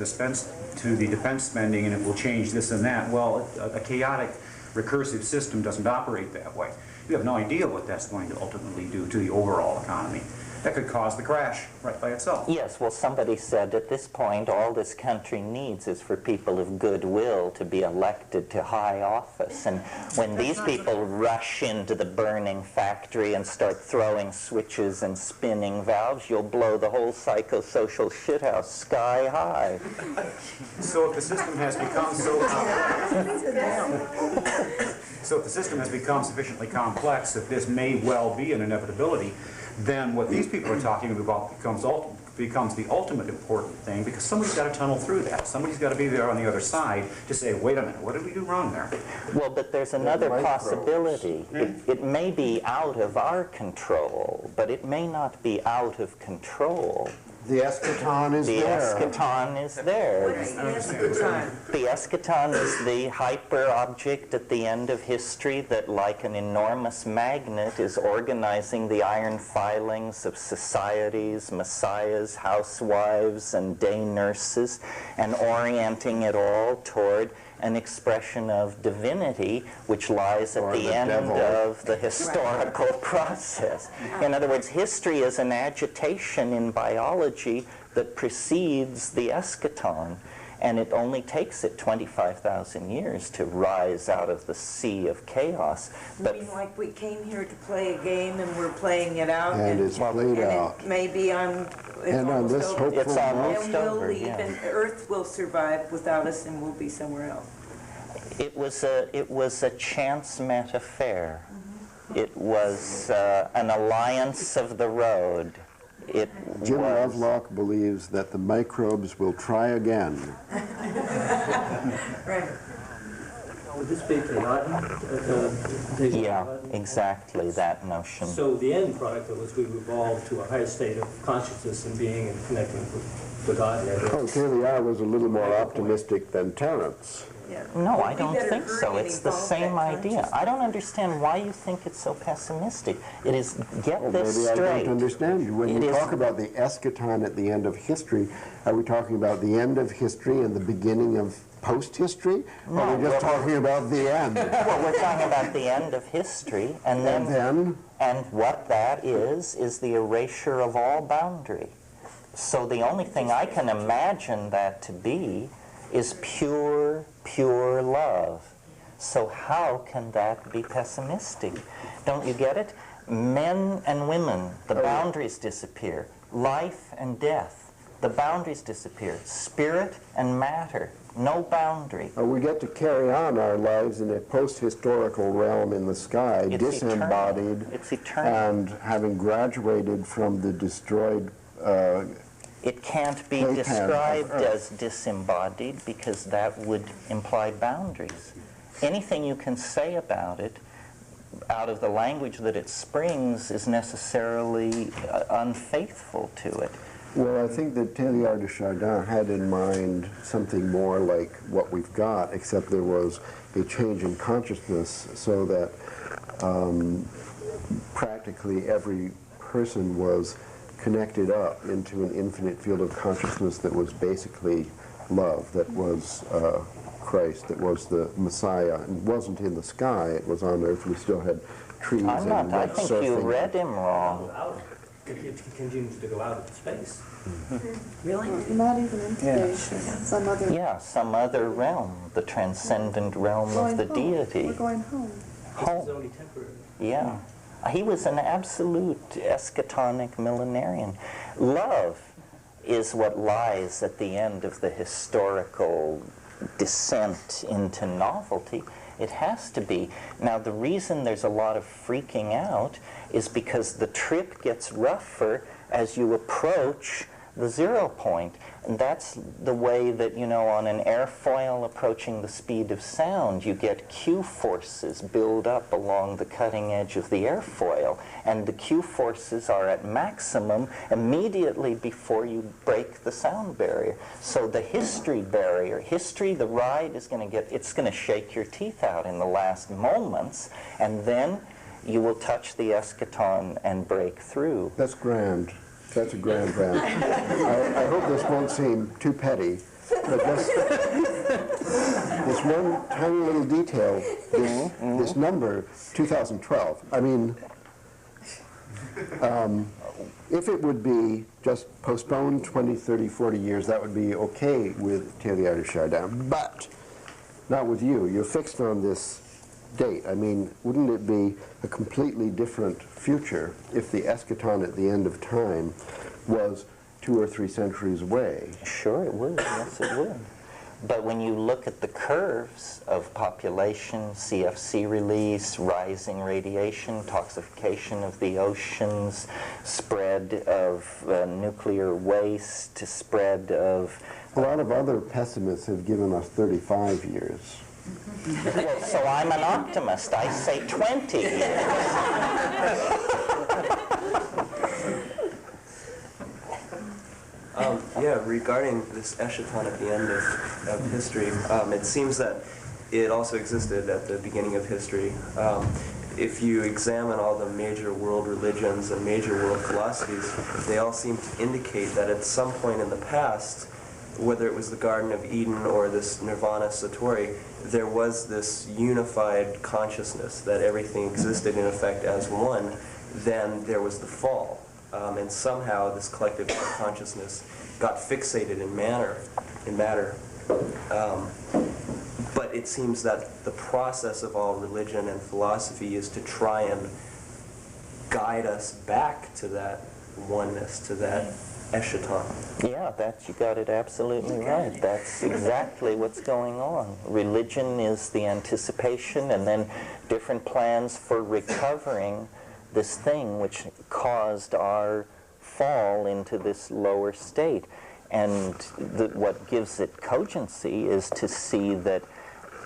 the defense spending and it will change this and that. Well, a chaotic, recursive system doesn't operate that way. You have no idea what that's going to ultimately do to the overall economy. That could cause the crash right by itself. Yes, well, somebody said at this point all this country needs is for people of goodwill to be elected to high office. And when these people rush into the burning factory and start throwing switches and spinning valves, you'll blow the whole psychosocial shithouse sky high. So if the system has become so if the system has become sufficiently complex that this may well be an inevitability, then what these people are talking about becomes the ultimate important thing, because somebody's got to tunnel through that. Somebody's got to be there on the other side to say, wait a minute, what did we do wrong there? Well, but there's another possibility. It may be out of our control, but it may not be out of control. The eschaton is there. The eschaton is there. What is the eschaton? The eschaton is the hyper-object at the end of history that, like an enormous magnet, is organizing the iron filings of societies, messiahs, housewives, and day nurses, and orienting it all toward an expression of divinity which lies at the end of the historical process. In other words, history is an agitation in biology that precedes the eschaton, and it only takes it 25,000 years to rise out of the sea of chaos. But you mean like we came here to play a game and we're playing it out? And it's played out. It may be on... And on this hopeful it's almost over, leave, yeah. And Earth will survive without us, and we'll be somewhere else. It was a chance met affair. It was an alliance of the road. Jim Lovelock believes that the microbes will try again. Right. Would this be Yeah, exactly, that notion. So the end product of it was we evolved to a higher state of consciousness and being and connecting with God. Oh, Taylor was a little more optimistic than Terence. No, I don't think so. It's the same idea. I don't understand why you think it's so pessimistic. It is, get this maybe straight. I don't understand you. When you talk about the eschaton at the end of history, are we talking about the end of history and the beginning of post-history? No, or are we just talking about the end? Well, we're talking about the end of history, and what that is the erasure of all boundary. So the only thing I can imagine that to be is pure love. So how can that be pessimistic? Don't you get it? Men and women, the boundaries disappear. Life and death, the boundaries disappear. Spirit and matter, no boundary. We get to carry on our lives in a post-historical realm in the sky, disembodied, it's eternal. And having graduated from the destroyed it can't be described as disembodied because that would imply boundaries. Anything you can say about it out of the language that it springs is necessarily unfaithful to it. Well, I think that Teilhard de Chardin had in mind something more like what we've got, except there was a change in consciousness so that practically every person was connected up into an infinite field of consciousness that was basically love, that was Christ, that was the Messiah. It wasn't in the sky, it was on earth. We still had trees and I think surfing. you read him wrong. It continues to go out into space. Really? Not even into space. Some other... Yeah, some other realm, the transcendent realm of the deity. We're going home. Home. This is only temporary. Yeah. He was an absolute eschatonic millenarian. Love is what lies at the end of the historical descent into novelty. It has to be. Now, the reason there's a lot of freaking out is because the trip gets rougher as you approach the 0 point. And that's the way that, you know, on an airfoil approaching the speed of sound, you get Q forces build up along the cutting edge of the airfoil. And the Q forces are at maximum immediately before you break the sound barrier. So the history barrier, the ride is going to get, it's going to shake your teeth out in the last moments, and then you will touch the eschaton and break through. That's grand. That's a grand rant. I hope this won't seem too petty, but just this one tiny little detail, this number, 2012. I mean, if it would be just postponed 20, 30, 40 years, that would be okay with Teilhard de Chardin, but not with you. You're fixed on this date. I mean, wouldn't it be a completely different future if the eschaton at the end of time was 2 or 3 centuries away? Sure it would, yes it would. But when you look at the curves of population, CFC release, rising radiation, toxification of the oceans, spread of nuclear waste, spread of... A lot of other pessimists have given us 35 years. Well, so I'm an optimist. I say 20 years. Yeah, regarding this eschaton at the end of history, it seems that it also existed at the beginning of history. If you examine all the major world religions and major world philosophies, they all seem to indicate that at some point in the past, whether it was the Garden of Eden or this Nirvana Satori, there was this unified consciousness that everything existed in effect as one. Then there was the fall, and somehow this collective consciousness got fixated in matter. But it seems that the process of all religion and philosophy is to try and guide us back to that oneness, to that eschaton. Yeah, you got it absolutely right. That's exactly what's going on. Religion is the anticipation, and then different plans for recovering this thing which caused our fall into this lower state. And what gives it cogency is to see that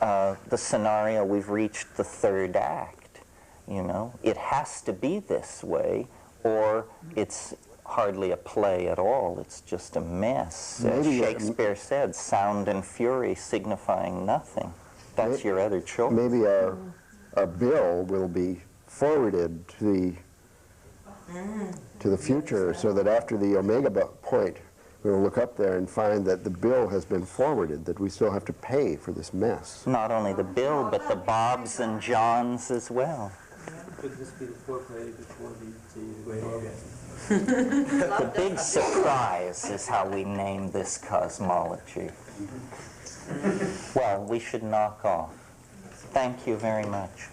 the scenario we've reached the third act. You know, it has to be this way, or it's hardly a play at all. It's just a mess. As Shakespeare said, sound and fury signifying nothing. That's your other choice. Maybe a bill will be forwarded to the future, so that after the omega point, we'll look up there and find that the bill has been forwarded, that we still have to pay for this mess. Not only the bill, but the Bobs and Johns as well. Could this be the foreplay before the great orgasm? The big surprise is how we name this cosmology. Well, we should knock off. Thank you very much.